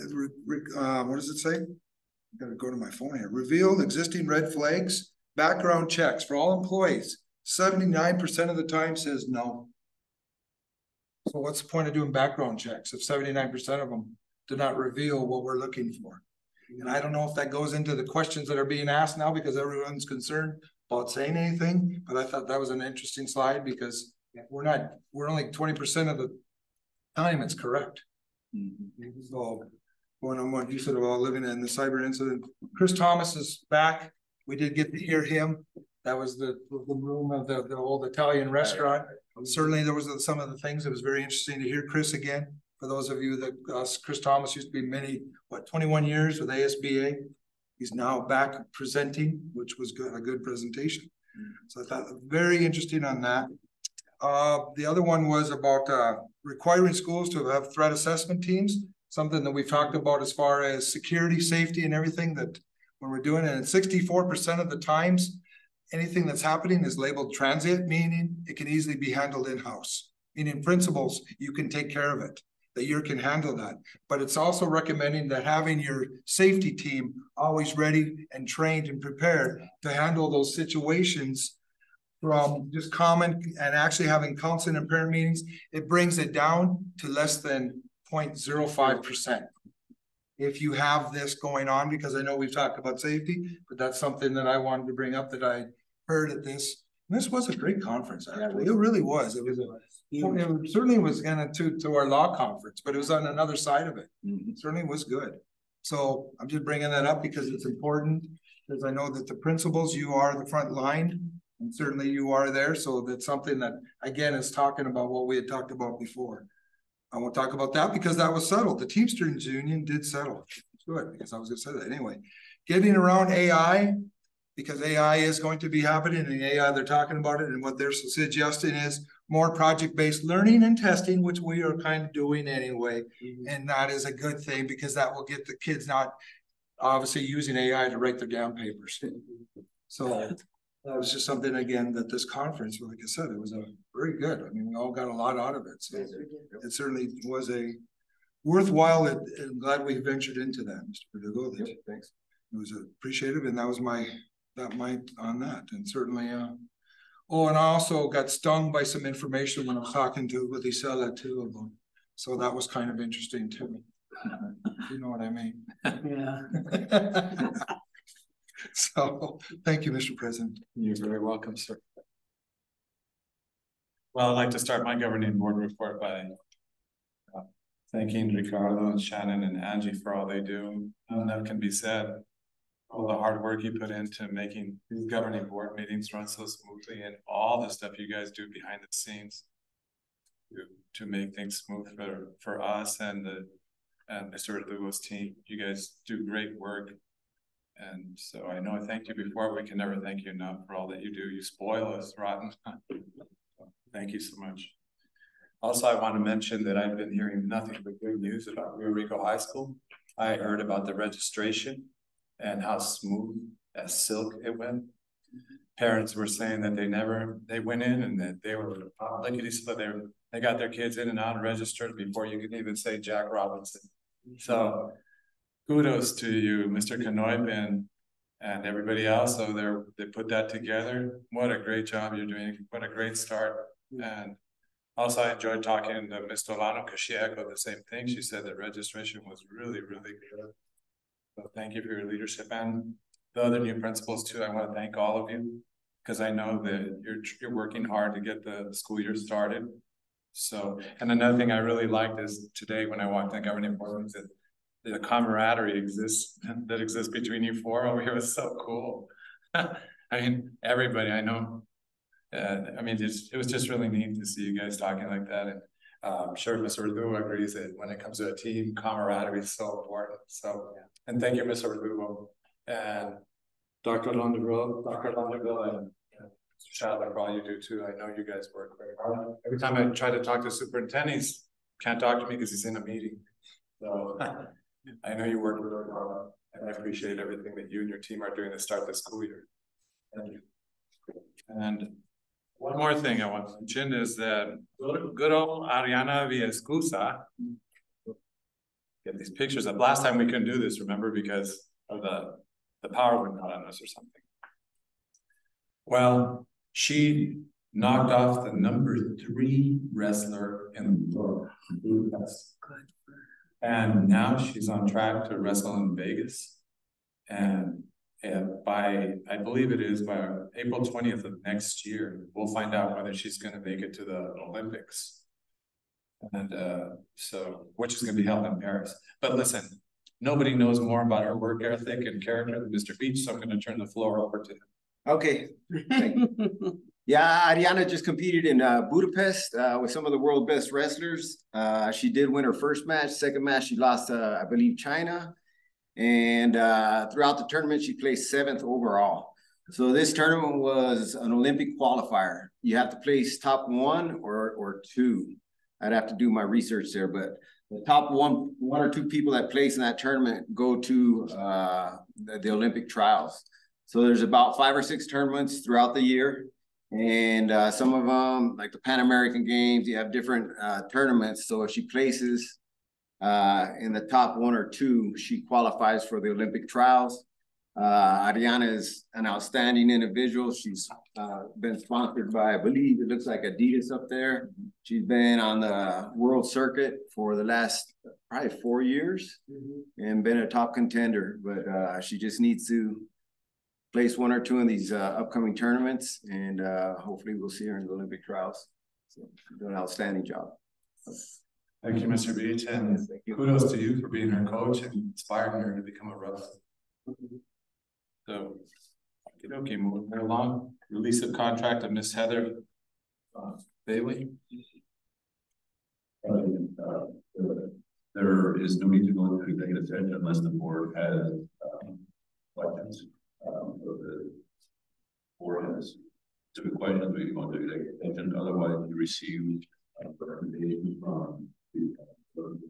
Speaker 7: what does it say? I gotta go to my phone here. Reveal existing red flags, background checks for all employees. 79% of the time says no. So what's the point of doing background checks if 79% of them do not reveal what we're looking for? And I don't know if that goes into the questions that are being asked now because everyone's concerned about saying anything, but I thought that was an interesting slide because we're only 20% of the time it's correct. So going on what you said about living in the cyber incident, Chris Thomas is back. We did get to hear him. That was the room of the old Italian restaurant. Certainly there was some of the things that was very interesting to hear Chris again. For those of you that Chris Thomas used to be 21 years with ASBA. He's now back presenting, which was a good presentation. So I thought very interesting on that. The other one was about requiring schools to have threat assessment teams, something that we've talked about as far as security, safety, and everything that when we're doing it. And 64% of the times, anything that's happening is labeled transient, meaning it can easily be handled in-house. Meaning principals, you can take care of it, that you can handle that. But it's also recommending that having your safety team always ready and trained and prepared to handle those situations from just common and actually having counseling and parent meetings. It brings it down to less than 0.05%. If you have this going on, because I know we've talked about safety, but that's something that I wanted to bring up that I heard at this. And this was a great conference, actually. It really was. It certainly was to our law conference, but it was on another side of it. It certainly was good. So I'm just bringing that up because it's important, because I know that the principals, you are the front line And certainly you are there, so that's something that, again, is talking about what we had talked about before. I won't talk about that because that was settled. The Teamsters Union did settle. Good, because I was gonna say that anyway. Getting around AI, because AI is going to be happening, and AI, they're talking about it, and what they're suggesting is more project-based learning and testing, which we are kind of doing anyway. And that is a good thing, because that will get the kids not obviously using AI to write their down papers. So that was just something, again, that this conference, like I said, it was a very good. I mean, we all got a lot out of it. So it certainly was a worthwhile, and glad we ventured into that, Mr. Verdugo. Thanks. It was appreciative, and that was on that. And certainly, oh, and I also got stung by some information when I was talking with Isela too about, so that was kind of interesting too. You know what I mean?
Speaker 2: Yeah.
Speaker 7: So, thank you, Mr. President.
Speaker 1: You're very welcome, sir. Well, I'd like to start my governing board report by thanking Ricardo and Shannon and Angie for all they do. That can be said. All the hard work you put into making these governing board meetings run so smoothly, and all the stuff you guys do behind the scenes to make things smooth for us and Mr. Verdugo's team. You guys do great work. And so I know I thanked you before, we can never thank you enough for all that you do. You spoil us rotten. Thank you so much. Also, I want to mention that I've been hearing nothing but good news about Rio Rico High School. I heard about the registration and how smooth as silk it went. Parents were saying that they went in and that they were they got their kids in and out and registered before you could even say Jack Robinson. So kudos to you, Mr. Knoip and everybody else. So they put that together. What a great job you're doing. What a great start. And also I enjoyed talking to Ms. Dolano because she echoed the same thing. She said that registration was really, really good. So thank you for your leadership, and the other new principals too. I want to thank all of you, because I know that you're working hard to get the school year started. So, and another thing I really liked is today when I walked in governing board is that the camaraderie that exists between you four over here was so cool. I mean, everybody I know. I mean, it was just really neat to see you guys talking like that, and I'm sure Mr. Verdugo agrees that when it comes to a team, camaraderie is so important. So, and thank you, Mr. Verdugo, and Dr. Londerville, and Shadler, for all you do too. I know you guys work very hard. Every time I try to talk to superintendent, he can't talk to me because he's in a meeting. So I know you work really hard, and I appreciate everything that you and your team are doing to start the school year. Thank you. And one more thing I want to mention is that good old Ariana Villascusa. Get these pictures up. Last time we couldn't do this, remember, because of the power went out on us or something. Well, she knocked off the #3 wrestler in the world. And now she's on track to wrestle in Vegas. And by, I believe it is by April 20th of next year, we'll find out whether she's going to make it to the Olympics. And so, which is going to be held in Paris. But listen, nobody knows more about her work ethic and character than Mr. Beach, so I'm going to turn the floor over to him.
Speaker 9: Okay. Yeah, Ariana just competed in Budapest with some of the world's best wrestlers. She did win her first match. Second match, she lost, I believe, China. And throughout the tournament, she placed 7th overall. So this tournament was an Olympic qualifier. You have to place top 1 or 2. I'd have to do my research there, but the top one or two people that place in that tournament go to the Olympic trials. So there's about 5 or 6 tournaments throughout the year. And some of them, like the Pan American Games, you have different tournaments. So if she places in the top 1 or 2, she qualifies for the Olympic trials. Ariana is an outstanding individual. She's been sponsored by, I believe it looks like Adidas up there. She's been on the world circuit for the last probably 4 years and been a top contender, but she just needs to place 1 or 2 in these upcoming tournaments, and hopefully we'll see her in the Olympic trials. So she's doing an outstanding job.
Speaker 1: Thank you, Mr. Beach, and kudos to you for being her coach and inspiring her to become a wrestler. So Okay, moving right along, release of contract of Miss Heather Bailey.
Speaker 3: There is no need to go into executive session unless the board has questions. The board has specific questions, we can go into executive session. Otherwise, we received recommendations from the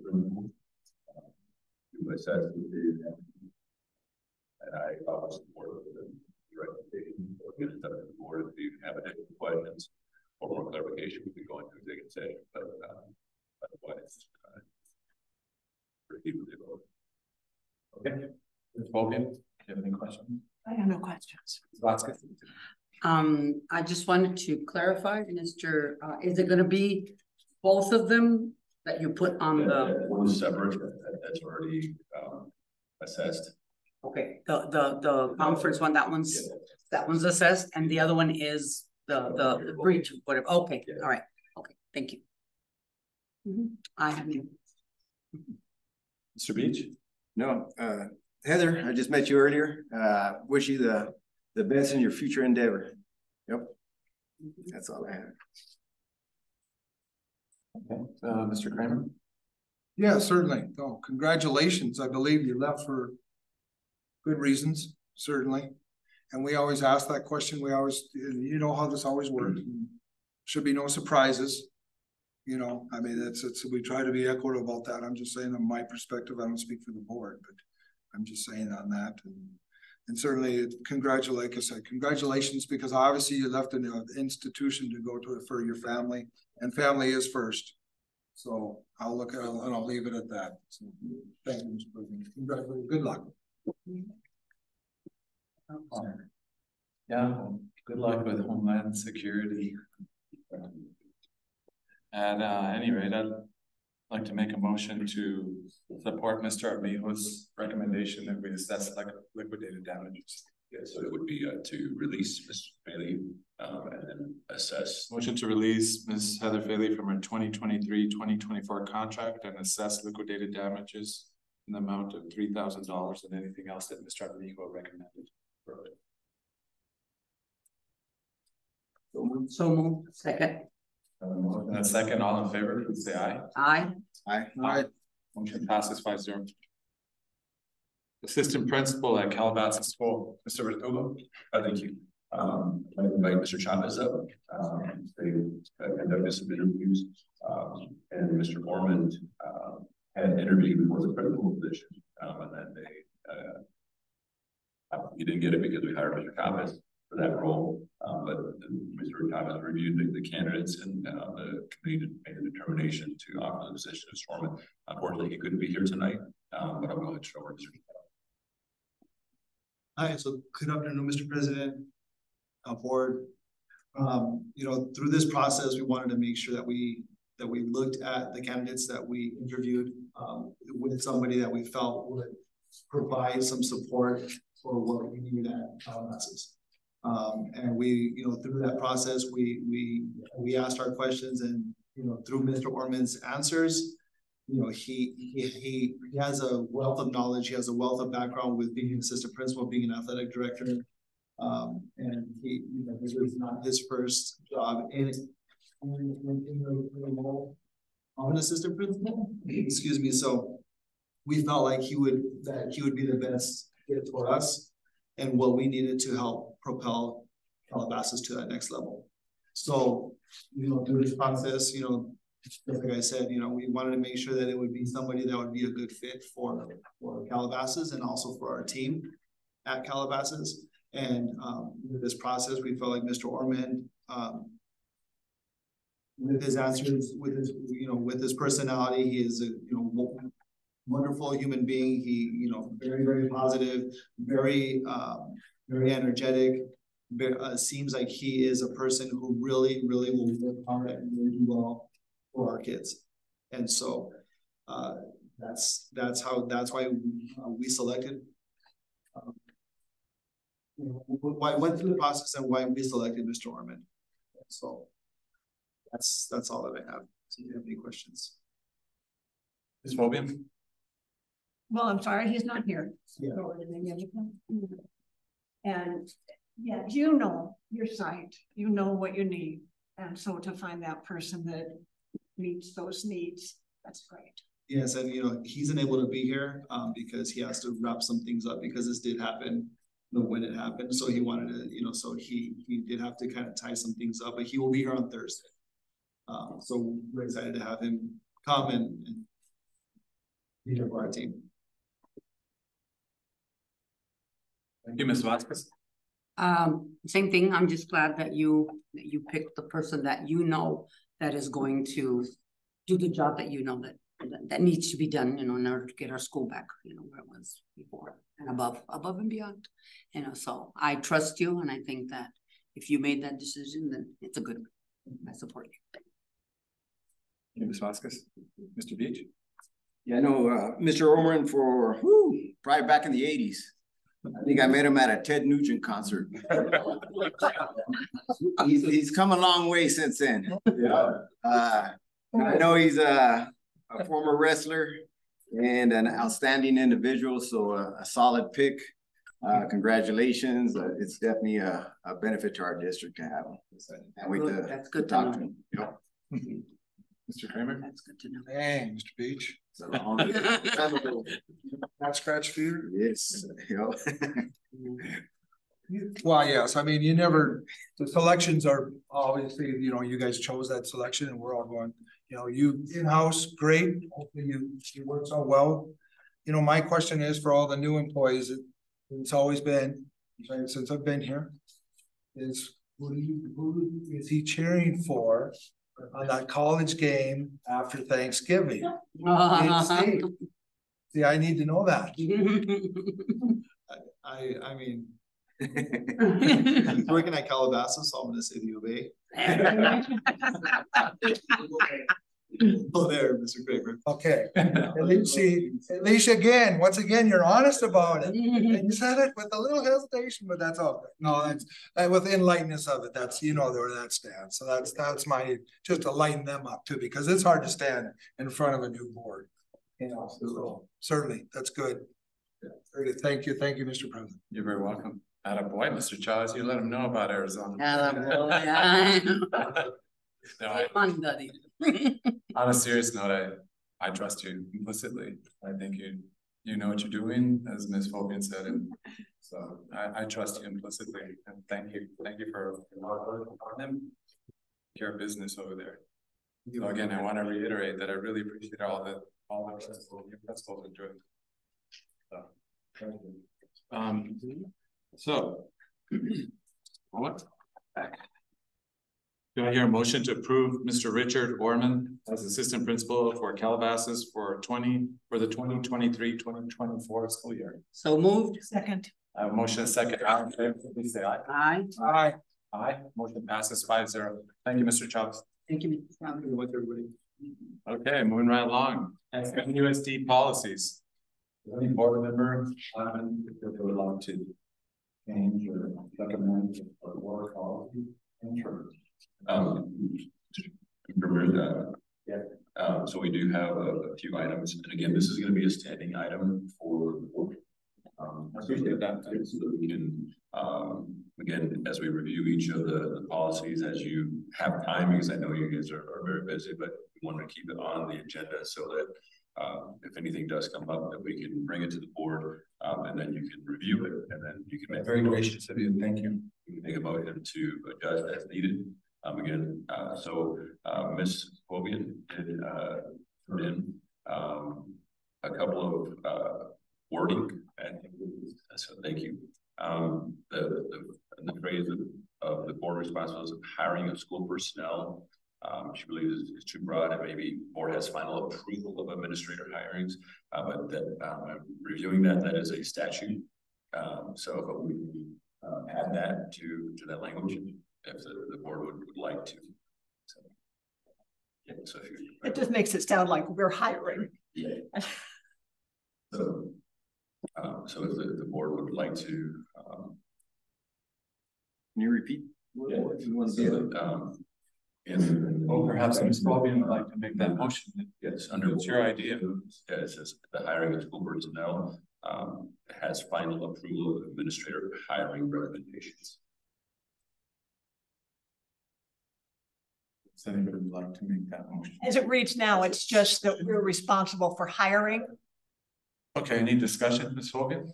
Speaker 3: principal to assess the and I always support the recommendation. So get it done to the board. If you have additional questions or more clarification, we can go into executive session. But otherwise, proceed with the vote.
Speaker 1: Okay. Ms. Bogan, do you have any questions?
Speaker 2: I have no questions.
Speaker 1: Ms. Vasquez?
Speaker 2: I just wanted to clarify, Mr. Is it gonna be both of them that you put on the?
Speaker 3: One is separate, that's already assessed.
Speaker 2: Okay, the conference one, that one's assessed, and the other one is the breach, whatever, okay, all right, okay, thank you. I have you.
Speaker 1: Mr. Beach?
Speaker 9: No, Heather, I just met you earlier. Wish you the best in your future endeavor. Yep. That's all I have.
Speaker 1: Okay, Mr. Kramer?
Speaker 7: Yeah, certainly. Oh, congratulations. I believe you left for good reasons, certainly. And we always ask that question. We always, you know how this always works. Should be no surprises. You know, I mean, it's we try to be equitable about that. I'm just saying on my perspective, I don't speak for the board, but I'm just saying on that. And certainly like I said, congratulations, because obviously you left an institution to go to it for your family, and family is first. So I'll look at it and I'll leave it at that. So thank you, Mr. President. Congratulations. Good luck.
Speaker 1: Yeah, good luck with Homeland Security. At any rate, I'd like to make a motion to support Mr. Armijo's recommendation that we assess like liquidated damages.
Speaker 3: Yeah, so it would be to release Ms. Bailey and then assess.
Speaker 1: Motion to release Ms. Heather Bailey from her 2023-2024 contract and assess liquidated damages in the amount of $3,000 and anything else that Mr. Armijo recommended.
Speaker 2: So moved, second.
Speaker 1: And a second, all in favor, please say aye.
Speaker 2: Aye.
Speaker 9: Aye.
Speaker 1: Motion passes 5-0. Assistant Principal at Calabasas School, Mr. Verdugo.
Speaker 3: Thank you. I invite Mr. Chavez up. They conducted some interviews, and Mr. Ormond had interviewed for the principal position, and then he didn't get it because we hired Mr. Chavez for that role. But Mr. Chavez reviewed the candidates, and the committee made a determination to offer the position of Ormond. Unfortunately, he couldn't be here tonight, but I'll go ahead and show over Mr.
Speaker 10: Hi, so good afternoon, Mr. President, board. You know, through this process, we wanted to make sure that we looked at the candidates that we interviewed with somebody that we felt would provide some support for what we needed at Calabasas. And we, you know, through that process, we asked our questions, and you know, through Mr. Ormond's answers, you know, he has a wealth of knowledge. He has a wealth of background with being an assistant principal, being an athletic director, and he, you know, this was not his first job in the role of an assistant principal. Excuse me. So we felt like he would be the best fit for us and what we needed to help propel Calabasas to that next level. So, you know, through this process, you know, like I said, you know, we wanted to make sure that it would be somebody that would be a good fit for Calabasas and also for our team at Calabasas. And with this process, we felt like Mr. Ormond, with his answers, with his, you know, with his personality, he is a, you know, wonderful human being. He, you know, very, very positive, very energetic. Seems like he is a person who really, really will work hard and really do well for our kids. And so that's why we selected. Why went through the process and why we selected Mr. Ormond. So that's all that I have. So do you have any questions?
Speaker 1: Ms. Mobian?
Speaker 6: Well, I'm sorry, he's not here.
Speaker 10: Yeah.
Speaker 6: And Yeah, you know your site, you know what you need. And so to find that person that meets those needs, that's great.
Speaker 10: Yes, and he's unable to be here because he has to wrap some things up because this did happen when it happened. So he wanted to, so he did have to kind of tie some things up, but he will be here on Thursday. So we're excited to have him come and be here for our team.
Speaker 1: Thank you, Ms. Vasquez.
Speaker 2: Same thing. I'm just glad that you picked the person that that is going to do the job that that needs to be done, in order to get our school back, where it was before and above and beyond. So I trust you, and I think that if you made that decision, then it's a good one. I support you.
Speaker 1: Thank you, Ms. Vasquez. Mr. Beach.
Speaker 9: Yeah, I know Mr. Orman for probably back in the 80s. I think I met him at a Ted Nugent concert. he's come a long way since then. Yeah. I know he's a former wrestler and an outstanding individual, so a solid pick. Congratulations. It's definitely a benefit to our district to have him. Can't wait to talk to him. Yep.
Speaker 1: Mr. Kramer.
Speaker 2: That's good to know.
Speaker 7: Dang, Mr. Beach.
Speaker 9: It's a long
Speaker 7: Not scratch fever?
Speaker 9: Yes.
Speaker 7: Well, yes, I mean, the selections are obviously, you guys chose that selection and we're all going, you in-house, great. Hopefully you work so well. My question is for all the new employees, it's always been, since I've been here, is who is he cheering for on that college game after Thanksgiving? See, I need to know that.
Speaker 10: I mean, working at Calabasas, so I'm gonna say the U of A. Oh, there, Mr. Kramer.
Speaker 7: Okay, at least again, once again, you're honest about it. And you said it with a little hesitation, but that's all good. No, that's with the enlightenness of it. That's where that stands. So that's my just to lighten them up too, because it's hard to stand in front of a new board. So certainly that's good. Very good. Thank you, Mr. President.
Speaker 1: You're very welcome. Attaboy, Mr. Chavez, you let him know about Arizona. On a serious note, I trust you implicitly. I think you know what you're doing, as Ms. Fobian said, and so I trust you implicitly. And thank you for your business over there. So again, I want to reiterate that I really appreciate all the principals enjoyed. So, thank you. So what? Do I hear a motion to approve Mr. Richard Orman as assistant principal for Calabasas for the 2023-2024 school year?
Speaker 2: So moved.
Speaker 6: Second.
Speaker 1: I have a motion and a second. All in favor, please say aye.
Speaker 2: Aye.
Speaker 7: Aye.
Speaker 1: Aye. Motion passes 5-0. Thank you, Mr. Chavez.
Speaker 2: Thank you, Mr. Chavez.
Speaker 10: Everybody.
Speaker 1: Okay, moving right along. USD policies. Any board member, if they would like to change or recommend or work policy?
Speaker 3: So we do have a few items, and again, this is going to be a standing item for the board.
Speaker 1: I appreciate that.
Speaker 3: So that we can, again, as we review each of the policies, as you have time, because I know you guys are very busy, but we want to keep it on the agenda so that if anything does come up, that we can bring it to the board, and then you can review it, and then you can make
Speaker 1: very gracious of you. Thank you.
Speaker 3: You can make a motion to adjust as needed. Again, Ms. Fobian did put in a couple of wording, and so thank you. The phrase of the board responsibilities of hiring of school personnel, she believes is too broad, and maybe board has final approval of administrator hirings, but that reviewing that is a statute. So we add that to that language if the board would like to. So, yeah, so
Speaker 6: it just makes it sound like we're hiring.
Speaker 3: Yeah. So if the board would like to,
Speaker 9: can you repeat?
Speaker 1: Perhaps Ms. Fobian would like to make that motion.
Speaker 3: Yes, under
Speaker 1: it's your idea.
Speaker 3: Yeah, it says the hiring of school personnel has final approval of administrator hiring recommendations.
Speaker 1: Does anybody would like to make that motion?
Speaker 6: As it reads now, it's just that we're responsible for hiring.
Speaker 1: Okay, any discussion, Ms. Hogan?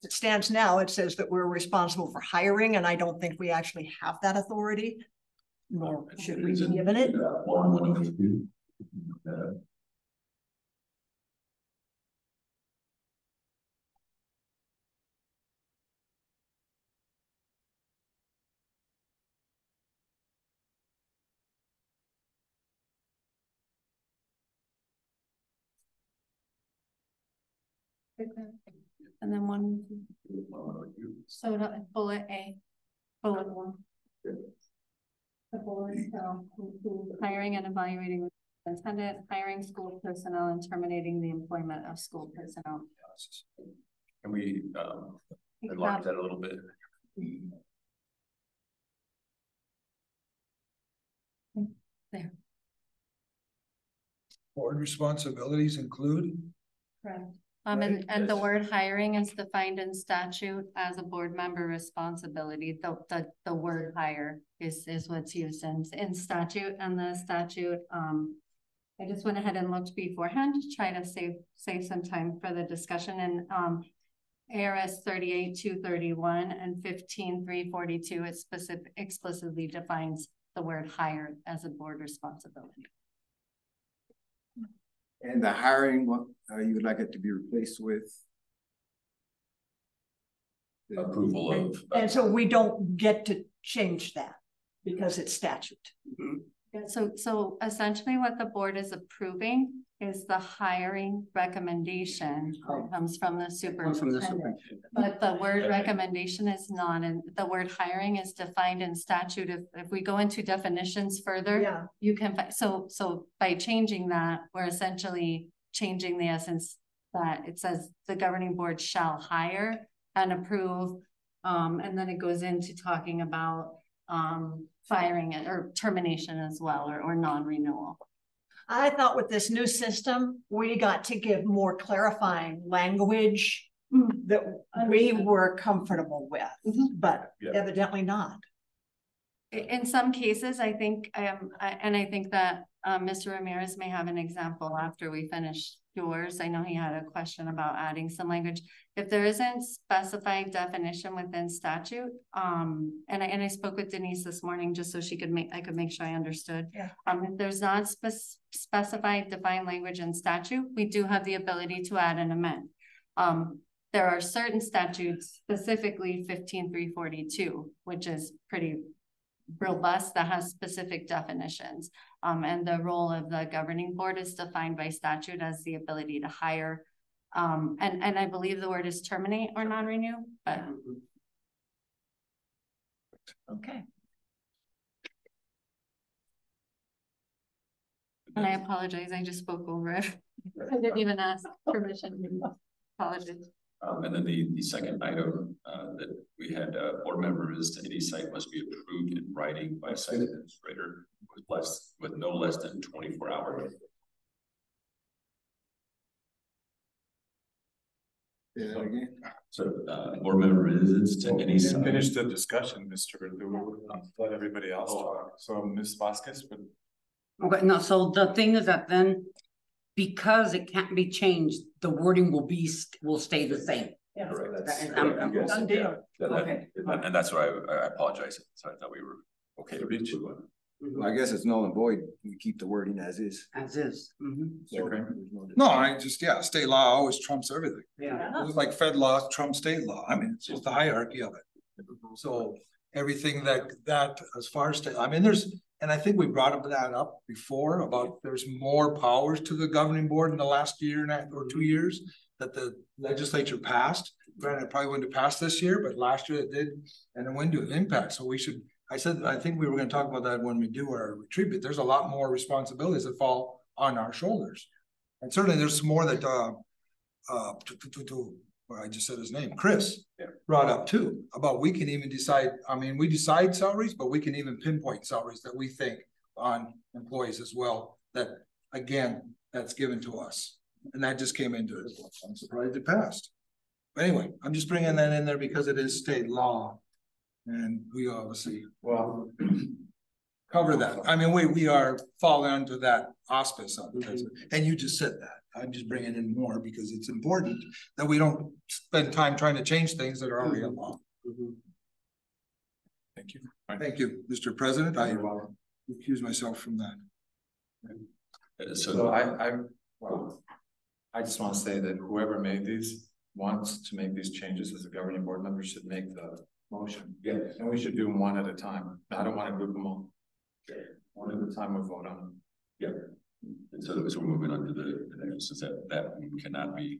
Speaker 6: As it stands now, it says that we're responsible for hiring, and I don't think we actually have that authority. Nor should we be given it.
Speaker 5: And then one, so bullet A, bullet 1. The board shall include hiring and evaluating superintendent, hiring school personnel, and terminating the employment of school personnel.
Speaker 3: Can we enlarge that a little bit?
Speaker 5: There.
Speaker 7: Board responsibilities include?
Speaker 5: Correct. And the word hiring is defined in statute as a board member responsibility. The word hire is what's used in statute, and the statute, I just went ahead and looked beforehand to try to save some time for the discussion. And ARS 38-231 and 15-342, it explicitly defines the word hire as a board responsibility.
Speaker 9: And the hiring, what you would like it to be replaced with?
Speaker 3: Approval of.
Speaker 6: And so we don't get to change that because it's statute.
Speaker 5: Yeah, so essentially what the board is approving is the hiring recommendation comes from the superintendent. But the word recommendation is not, and the word hiring is defined in statute. If we go into definitions further,
Speaker 6: Yeah.
Speaker 5: you can find, so by changing that, we're essentially changing the essence that it says the governing board shall hire and approve. And then it goes into talking about firing it or termination as well, or non-renewal.
Speaker 6: I thought with this new system, we got to give more clarifying language that we were comfortable with, but evidently not.
Speaker 5: In some cases, I think, and I think that Mr. Ramirez may have an example after we finish yours. I know he had a question about adding some language. If there isn't specified definition within statute, and I spoke with Denise this morning just so I could make sure I understood.
Speaker 6: Yeah.
Speaker 5: If there's not specified defined language in statute, we do have the ability to add and amend. There are certain statutes, specifically 15-342, which is pretty robust, that has specific definitions. And the role of the governing board is defined by statute as the ability to hire. And I believe the word is terminate or non-renew, but.
Speaker 6: Okay.
Speaker 5: And I apologize, I just spoke over it. I didn't even ask permission. Apologies.
Speaker 3: And then the second item that we had board members to any site must be approved in writing by a site administrator with no less than 24 hours.
Speaker 9: Yeah, again.
Speaker 3: So board member visits to any site.
Speaker 1: Finish the discussion, Mr. Let everybody else talk. So Ms. Vasquez, but
Speaker 11: Okay, no, so the thing is that then, because it can't be changed, the wording will stay the same.
Speaker 6: Yeah.
Speaker 3: Done
Speaker 11: deal.
Speaker 3: Okay. And that's why I apologize. So I thought we were okay to reach.
Speaker 9: I guess it's null and void. We keep the wording as is.
Speaker 11: As is.
Speaker 9: So,
Speaker 7: No, I just, state law always trumps everything.
Speaker 11: Yeah.
Speaker 7: It's like Fed law trumps state law. I mean, it's just the hierarchy of it. So everything that as far as state, I mean, and I think we brought that up before about there's more powers to the governing board in the last year or 2 years that the legislature passed. Granted, it probably wouldn't have passed this year, but last year it did, and it went to an impact. So I think we were going to talk about that when we do our retreat, but there's a lot more responsibilities that fall on our shoulders. And certainly there's more that I just said his name, Chris, brought up too, about we can even decide, I mean, we decide salaries, but we can even pinpoint salaries that we think on employees as well, that again, that's given to us. And that just came into it. I'm surprised it passed. But anyway, I'm just bringing that in there because it is state law. And we obviously.
Speaker 1: well,
Speaker 7: cover that. I mean, we are falling under that auspice of it, and you just said that. I'm just bringing in more because it's important that we don't spend time trying to change things that are already in law.
Speaker 1: Thank you.
Speaker 7: Thank you, Mr. President. I recuse myself from that.
Speaker 1: So I just want to say that whoever made these wants to make these changes as a governing board member should make the motion.
Speaker 3: Yeah.
Speaker 1: And we should do them one at a time. I don't want to group them all. One at a time we'll vote on them.
Speaker 3: Yeah. And so we're moving on to the next, is that one cannot be.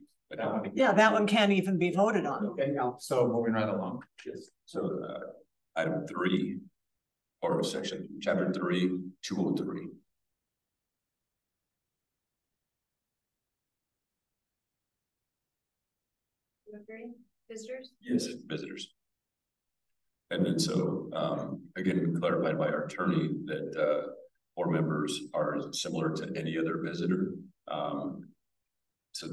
Speaker 6: Yeah, that one can't even be voted on.
Speaker 1: Okay, so moving right along.
Speaker 3: Yes. So item 3, or section chapter 3, 203.
Speaker 5: Visitors?
Speaker 3: Yes, visitors. And then so again, clarified by our attorney that board members are similar to any other visitor. So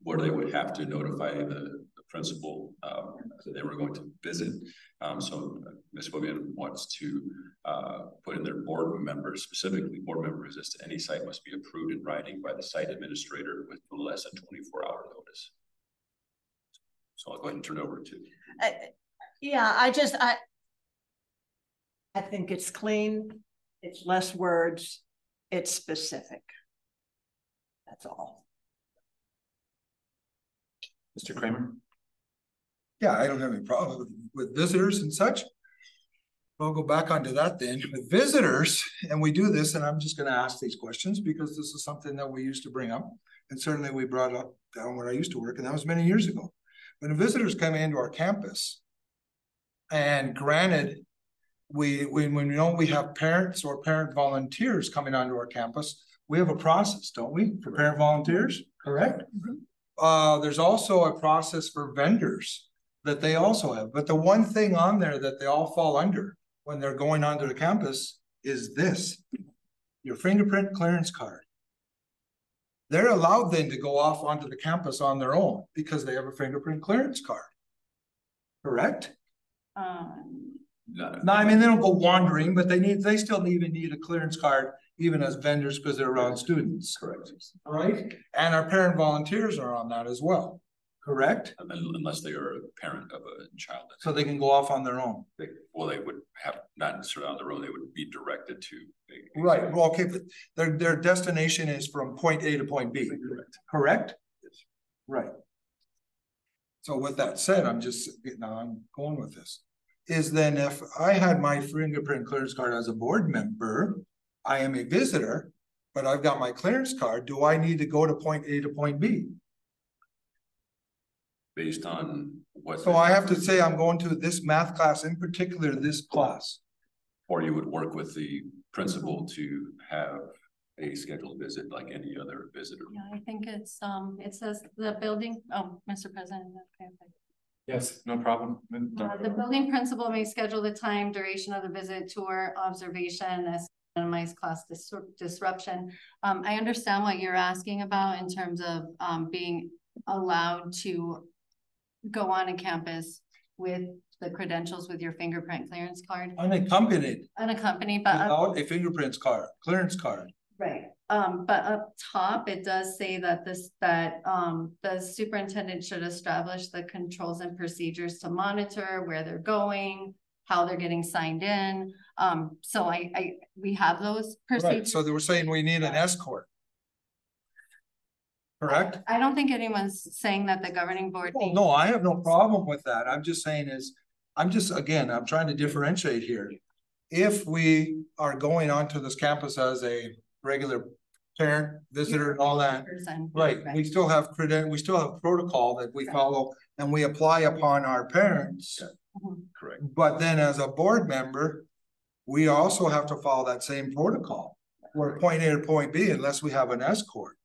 Speaker 3: where they would have to notify the principal that they were going to visit. So Ms. William wants to put in their board members, specifically board member visits to any site must be approved in writing by the site administrator with no less than 24-hour notice. So I'll go ahead and turn it over to.
Speaker 6: Yeah, I think it's clean. It's less words. It's specific. That's all.
Speaker 1: Mr. Kramer?
Speaker 7: Yeah, I don't have any problem with visitors and such. I'll go back onto that then. With visitors, and we do this, and I'm just going to ask these questions because this is something that we used to bring up. And certainly we brought up down where I used to work, and that was many years ago. When visitors come into our campus, and granted, when we know we have parents or parent volunteers coming onto our campus, we have a process, don't we, for parent volunteers, correct? Mm-hmm. There's also a process for vendors that they also have. But the one thing on there that they all fall under when they're going onto the campus is this, your fingerprint clearance card. They're allowed then to go off onto the campus on their own because they have a fingerprint clearance card. Correct? No, I mean, they don't go wandering, but they still even need a clearance card, even as vendors, because they're around students.
Speaker 3: Correct.
Speaker 7: Right? And our parent volunteers are on that as well. Correct?
Speaker 3: Unless they are a parent of a child.
Speaker 7: So they can go off on their own.
Speaker 3: They would have not necessarily on their own, they would be directed to.
Speaker 7: Right, well, okay, but their destination is from point A to point B. Correct? Correct?
Speaker 3: Yes.
Speaker 7: Right. So with that said, I'm going with this. Is then if I had my fingerprint clearance card as a board member, I am a visitor, but I've got my clearance card, do I need to go to point A to point B?
Speaker 3: Based on what?
Speaker 7: So I have to say I'm going to this math class, in particular this class.
Speaker 3: Or you would work with the principal to have a scheduled visit like any other visitor.
Speaker 5: Yeah, I think it says the building, Mr. President. Okay.
Speaker 1: Yes, no problem.
Speaker 5: The building principal may schedule the time, duration of the visit, tour, observation, as minimize class disruption. I understand what you're asking about in terms of being allowed to go on a campus with the credentials with your fingerprint clearance card.
Speaker 7: Unaccompanied.
Speaker 5: Unaccompanied, but
Speaker 7: without a fingerprints card, clearance card.
Speaker 5: Right. But up top, it does say that the superintendent should establish the controls and procedures to monitor where they're going, how they're getting signed in. So we have those procedures.
Speaker 7: Right. So they were saying we need an escort. Correct?
Speaker 5: I don't think anyone's saying that the governing board.
Speaker 7: Well, no, I have no problem with that. I'm just saying I'm trying to differentiate here. If we are going onto this campus as a regular parent, visitor, and all that, right? We still have protocol that we follow and we apply upon our parents.
Speaker 3: Correct.
Speaker 7: But then as a board member, we also have to follow that same protocol. We're point A to point B unless we have an escort.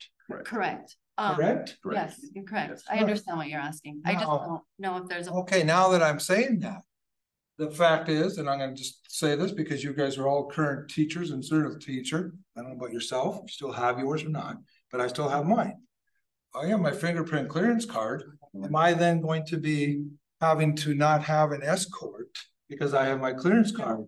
Speaker 5: Correct.
Speaker 7: Correct?
Speaker 5: Yes, you're correct.
Speaker 3: Yes.
Speaker 5: I understand what you're asking. I just don't know if there's a.
Speaker 7: Okay, now that I'm saying that, the fact is, and I'm going to just say this because you guys are all current teachers and sort of teacher. I don't know about yourself, if you still have yours or not, but I still have mine. I have my fingerprint clearance card. Am I then going to be having to not have an escort because I have my clearance card?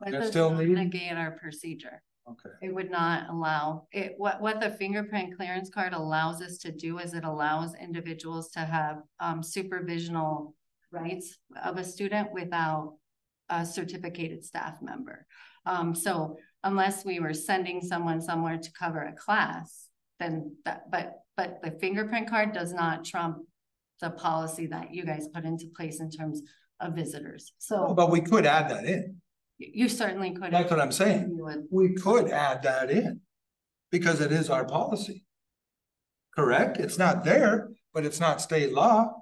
Speaker 5: But
Speaker 7: That's
Speaker 5: does
Speaker 7: still
Speaker 5: not
Speaker 7: needed?
Speaker 5: negate our procedure.
Speaker 7: Okay.
Speaker 5: It would not allow it, what the fingerprint clearance card allows us to do is it allows individuals to have supervisional rights of a student without a certificated staff member. So unless we were sending someone somewhere to cover a class, then that, but the fingerprint card does not trump the policy that you guys put into place in terms of visitors. So
Speaker 7: But we could add that in.
Speaker 5: you certainly could.
Speaker 7: That's what I'm saying.
Speaker 5: You would.
Speaker 7: We could add that in because it is our policy. Correct? It's not there, but it's not state law,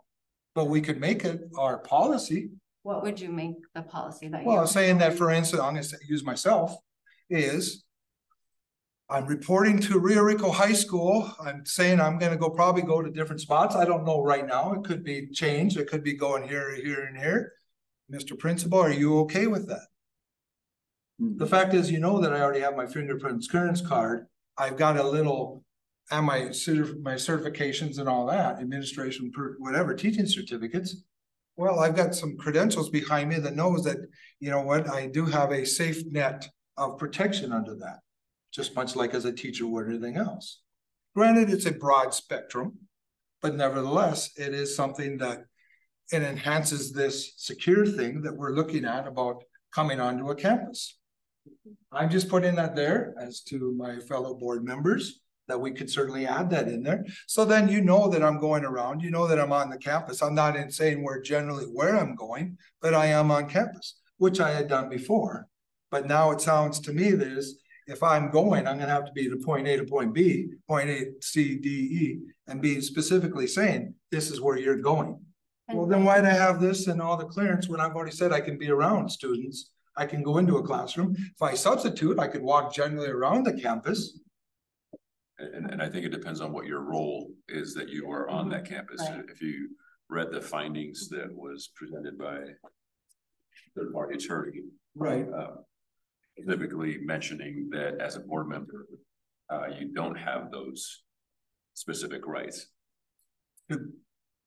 Speaker 7: but we could make it our policy.
Speaker 5: What would you make the policy that?
Speaker 7: Well, I'm saying that, for instance, I'm gonna use myself, is I'm reporting to Rio Rico High School. I'm saying I'm gonna probably go to different spots. I don't know right now. It could be changed. It could be going here, here, and here. Mr. Principal, are you okay with that? The fact is, you know that I already have my fingerprint clearance card. I've got a little, and my certifications and all that, administration, whatever, teaching certificates. Well, I've got some credentials behind me that knows that, you know what, I do have a safe net of protection under that. Just much like as a teacher would anything else. Granted, it's a broad spectrum, but nevertheless, it is something that it enhances this secure thing that we're looking at about coming onto a campus. I'm just putting that there as to my fellow board members that we could certainly add that in there. So then you know that I'm going around, you know that I'm on the campus. I'm not in saying where I'm going, but I am on campus, which I had done before. But now it sounds to me that is, if I'm going, I'm gonna have to be to point A to point B, point A, C, D, E, and be specifically saying, this is where you're going. Well, then why'd I have this and all the clearance when I've already said I can be around students? I can go into a classroom. If I substitute, I could walk generally around the campus.
Speaker 3: And I think it depends on what your role is that you are on that campus.
Speaker 5: Right.
Speaker 3: If you read the findings that was presented by third-party attorney.
Speaker 7: Right.
Speaker 3: Specifically mentioning that as a board member, you don't have those specific rights.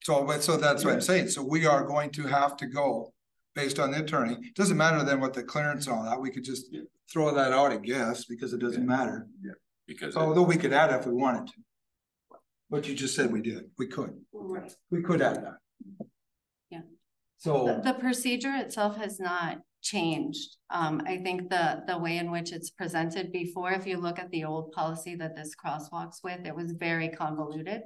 Speaker 7: So that's what I'm saying. So we are going to have to go based on the attorney. It doesn't matter then what the clearance on that. We could just throw that out, I guess, because it doesn't matter.
Speaker 3: Yeah. Because
Speaker 7: although we could add it if we wanted to. But you just said we did. We could.
Speaker 5: Right.
Speaker 7: We could add that.
Speaker 5: Yeah.
Speaker 7: So
Speaker 5: the procedure itself has not changed. I think the way in which it's presented before, if you look at the old policy that this crosswalks with, it was very convoluted.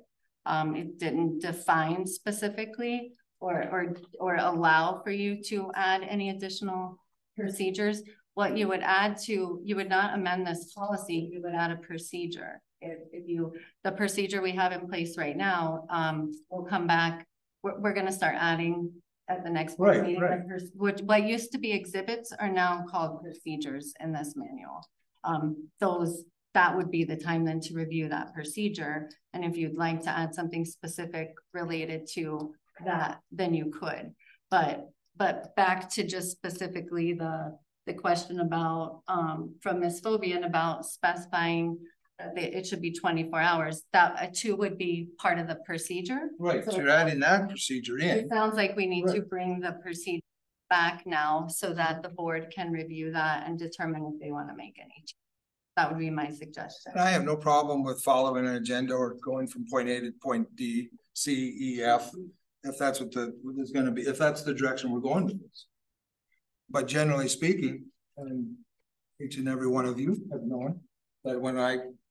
Speaker 5: It didn't define specifically or allow for you to add any additional procedures. What you would add to, you would not amend this policy, you would add a procedure. The procedure we have in place right now, will come back. We're gonna start adding at the next meeting.
Speaker 7: Right.
Speaker 5: What used to be exhibits are now called procedures in this manual. That would be the time then to review that procedure. And if you'd like to add something specific related to that, then you could. But back to just specifically the question about from Ms. Fobian about specifying that it should be 24 hours, that too would be part of the procedure.
Speaker 7: right,
Speaker 5: So
Speaker 7: so you're adding that procedure in.
Speaker 5: it sounds like we need to bring the procedure back now so that the board can review that and determine if they want to make any change. That would be my suggestion.
Speaker 7: I have no problem with following an agenda or going from point A to point D, C, E, F. If that's what is gonna be, if that's the direction we're going with this. But generally speaking, and each and every one of you have known that when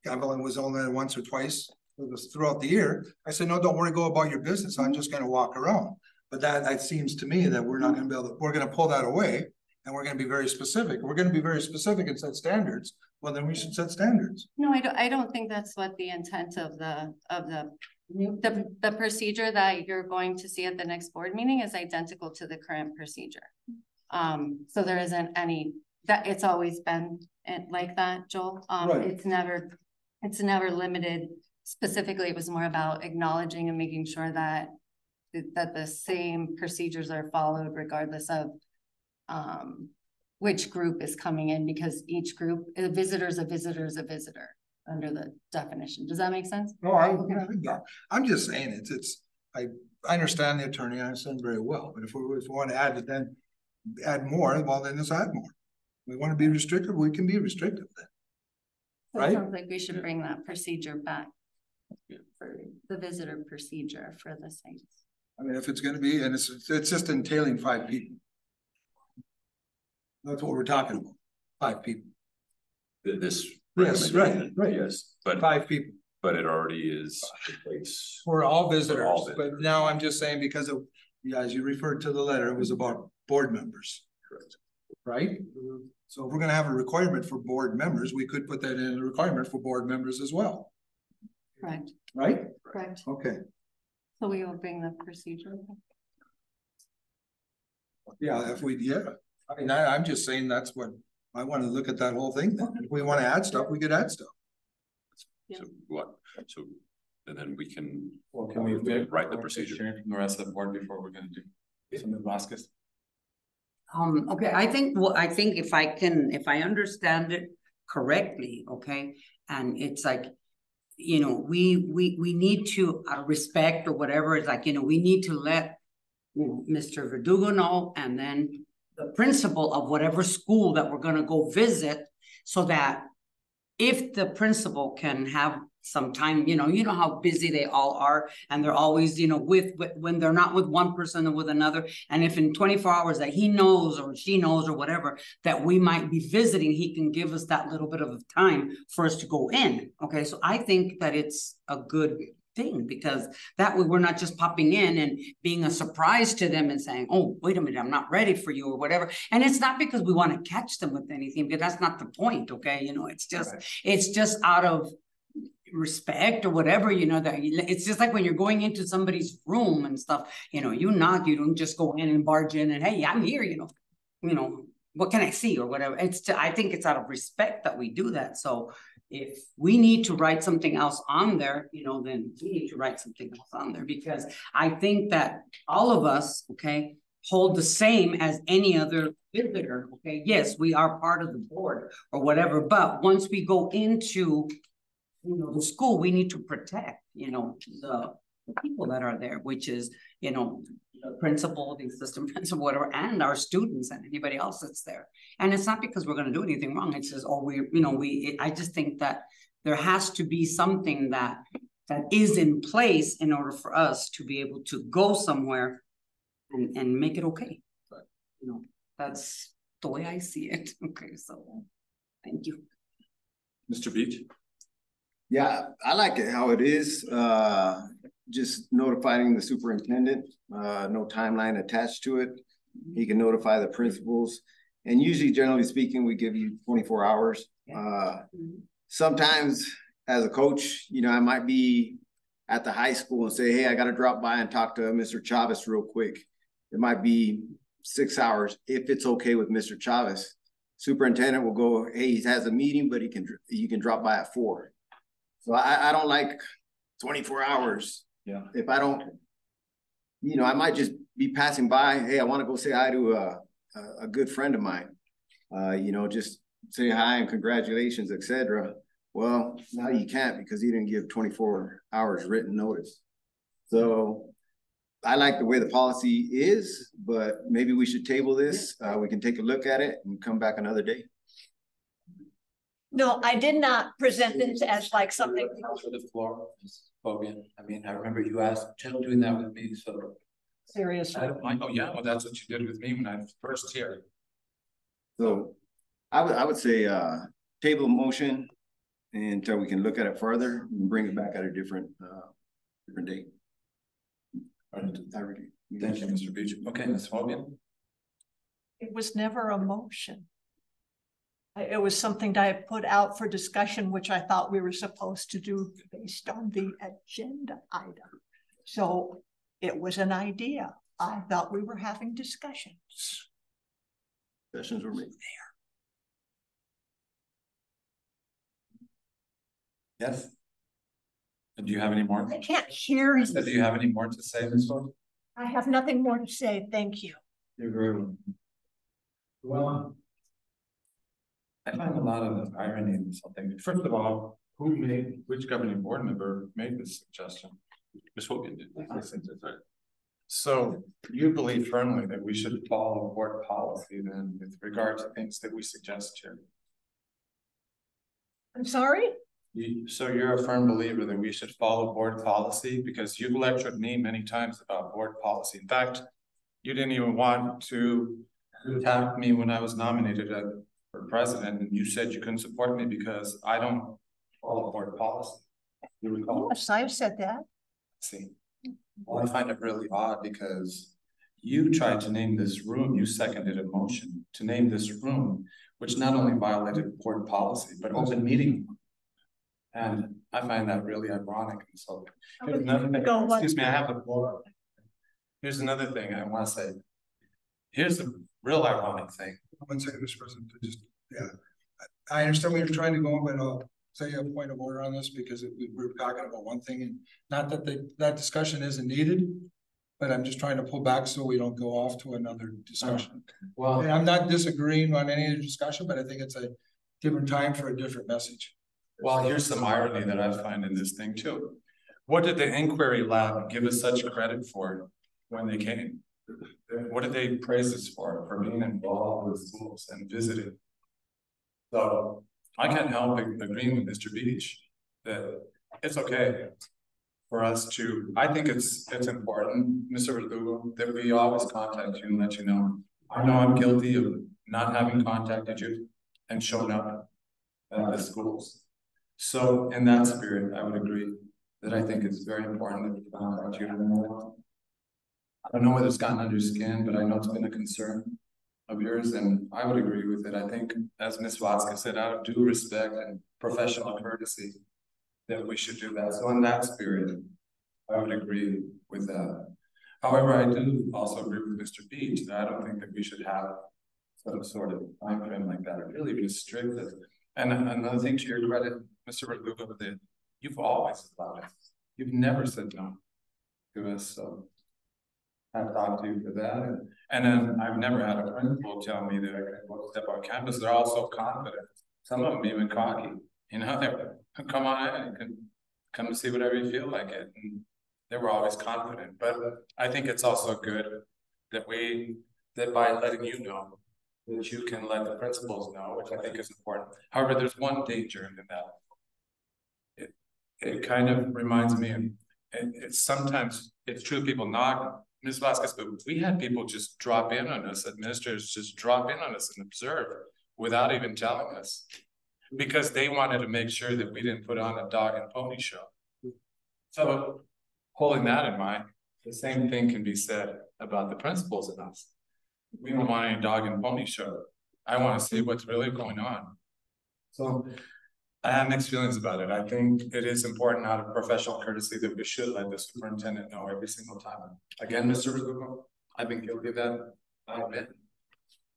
Speaker 7: Evelyn was only once or twice, it was throughout the year, I said, no, don't worry, go about your business. I'm just gonna walk around. But that seems to me that we're not gonna be able to, we're gonna pull that away and we're gonna be very specific. We're gonna be very specific and set standards. Well, then we should set standards.
Speaker 5: No, I don't think that's what the intent of the procedure that you're going to see at the next board meeting is identical to the current procedure. So there isn't any, that it's always been like that, Joel.
Speaker 7: Right.
Speaker 5: It's never limited. Specifically, it was more about acknowledging and making sure that the same procedures are followed regardless of which group is coming in, because each group, a visitor is a visitor is a visitor under the definition. Does that make sense?
Speaker 7: No, I'm just saying I understand the attorney, I understand very well, but if we want to add it, then add more, well, then let's add more. We want to be restrictive, we can be restrictive then.
Speaker 5: So it
Speaker 7: Right?
Speaker 5: sounds like we should bring that procedure back. For the visitor procedure for the sites.
Speaker 7: I mean, if it's gonna be, and it's just entailing 5 people. That's what we're talking about, 5 people.
Speaker 3: This.
Speaker 7: Yes, right.
Speaker 3: Yes, but
Speaker 7: 5 people.
Speaker 3: But it already is in place.
Speaker 7: For all visitors,
Speaker 3: all
Speaker 7: but
Speaker 3: visitors.
Speaker 7: now I'm just saying because of, as you referred to the letter, it was about board members.
Speaker 3: Correct.
Speaker 7: Right? So if we're gonna have a requirement for board members, we could put that in a requirement for board members as well,
Speaker 5: Correct,
Speaker 7: right?
Speaker 5: correct.
Speaker 7: Okay,
Speaker 5: So we will bring the procedure.
Speaker 7: yeah, I mean, I'm just saying that's what, I wanna look at that whole thing then. If we wanna add stuff, we could add stuff.
Speaker 5: Yeah.
Speaker 3: So what, so, and then we can.
Speaker 1: Well, can we
Speaker 3: write the procedure?
Speaker 1: Hearing from the rest of the board before we're gonna do something, Vasquez?
Speaker 11: Okay, I think, well, I think if I understand it correctly, okay, and it's like, you know, we need to, out of respect or whatever, it's like, you know, we need to let Mr. Verdugo know, and then the principal of whatever school that we're gonna go visit, so that if the principal can have some time, you know how busy they all are, and they're always, you know, when they're not with one person and with another, and if in 24 hours that he knows or she knows or whatever, that we might be visiting, he can give us that little bit of time for us to go in, okay? So I think that it's a good thing, because that way we're not just popping in and being a surprise to them and saying, oh, wait a minute, I'm not ready for you or whatever. And it's not because we want to catch them with anything, because that's not the point, okay? You know, it's just out of respect or whatever, you know, that it's just like when you're going into somebody's room and stuff, you know, you knock, you don't just go in and barge in and, hey, I'm here, you know, what can I see or whatever. I think it's out of respect that we do that. So if we need to write something else on there, you know, then we need to write something else on there, because I think that all of us, okay, hold the same as any other visitor, okay? Yes, we are part of the board or whatever, but once we go into, you know, the school, we need to protect, you know, the people that are there, which is, you know, the principal, the assistant principal, whatever, and our students and anybody else that's there. And it's not because we're going to do anything wrong. It's just, I just think that there has to be something that is in place in order for us to be able to go somewhere and make it okay. But, you know, that's the way I see it. Okay, so thank you.
Speaker 3: Mr. Beach?
Speaker 9: Yeah, I like it how it is, just notifying the superintendent, no timeline attached to it. He can notify the principals, and usually, generally speaking, we give you 24 hours. Sometimes as a coach, you know, I might be at the high school and say, hey, I got to drop by and talk to Mr. Chavez real quick. It might be 6 hours if it's okay with Mr. Chavez. Superintendent will go, hey, he has a meeting, but you can drop by at 4. So I don't like 24 hours.
Speaker 1: Yeah.
Speaker 9: If I don't, you know, I might just be passing by. Hey, I want to go say hi to a good friend of mine. You know, just say hi and congratulations, etc. Well, now you can't because you didn't give 24 hours written notice. So I like the way the policy is, but maybe we should table this. We can take a look at it and come back another day.
Speaker 6: No, I did not present this as like something.
Speaker 1: For the floor, Ms. Hogan. I mean, I remember you asked, Jill doing that with me, so.
Speaker 6: Seriously.
Speaker 1: I know, yeah, well, that's what you did with me when I was first here.
Speaker 9: So I would say table motion until we can look at it further and bring it back at a different date.
Speaker 1: Thank you, Mr. Beach. Okay, Ms. Hogan.
Speaker 6: It was never a motion. It was something that I put out for discussion, which I thought we were supposed to do based on the agenda item. So it was an idea. I thought we were having discussions.
Speaker 9: Sessions were made
Speaker 1: there. Yes. And do you have any more?
Speaker 6: I can't hear you.
Speaker 1: Do you have any more to say, Ms. Hogan?
Speaker 6: I have nothing more to say. Thank you.
Speaker 1: You're very welcome. Well, I find a lot of irony in something. First of all, which governing board member made this suggestion?
Speaker 3: Ms. Hogan did.
Speaker 1: So you believe firmly that we should follow board policy then with regard to things that we suggest here?
Speaker 6: I'm sorry?
Speaker 1: So you're a firm believer that we should follow board policy because you've lectured me many times about board policy. In fact, you didn't even want to attack me when I was nominated for president, and you said you couldn't support me because I don't follow board policy. You recall?
Speaker 6: Yes, I've said that.
Speaker 1: See, well, I find it really odd because you tried to name this room, you seconded a motion to name this room, which not only violated board policy, but open meeting. And I find that really ironic. And so, here's another thing. Excuse me, I have the floor. Here's another thing I want to say. Here's the real ironic thing.
Speaker 7: One second, Mr. President, yeah. I understand what you're trying to go on, but I'll say a point of order on this because we're talking about one thing, and not that that discussion isn't needed, but I'm just trying to pull back so we don't go off to another discussion.
Speaker 1: Well,
Speaker 7: and I'm not disagreeing on any of the discussion, but I think it's a different time for a different message.
Speaker 1: Well, here's some irony that I find in this thing too. What did the inquiry lab give us such credit for when they came? What did they praise us for being involved with schools and visiting? So I can't help agreeing with Mr. Beach that it's okay for us to, I think it's important, Mr. Verdugo, that we always contact you and let you know. I know I'm guilty of not having contacted you and shown up at the schools. So in that spirit, I would agree that I think it's very important that we contact you. I don't know whether it's gotten under your skin, but I know it's been a concern of yours, and I would agree with it. I think, as Ms. Vasquez said, out of due respect and professional courtesy, that we should do that. So in that spirit, I would agree with that. However, I do also agree with Mr. Beach that I don't think that we should have some sort of time frame like that, or really restrict it. And another thing to your credit, Mr. Verdugo, that you've always allowed us. You've never said no to us, so I've talked to you for that. And then I've never had a principal tell me that I can go step on campus. They're all so confident. Some of them even cocky. You know, they're come on in, you can come and see whatever you feel like it. And they were always confident. But I think it's also good that by letting you know, that you can let the principals know, which I think is important. However, there's one danger in that. It kind of reminds me of, it's sometimes, it's true, people knock, Ms. Vasquez, but we had people just drop in on us, administrators just drop in on us and observe without even telling us, because they wanted to make sure that we didn't put on a dog and pony show. So holding that in mind, the same thing can be said about the principals and us. We don't want any dog and pony show. I want to see what's really going on. So I have mixed feelings about it. I think it is important out of professional courtesy that we should let the superintendent know every single time. Again, Mr. Verdugo, I've been guilty of that. I admit.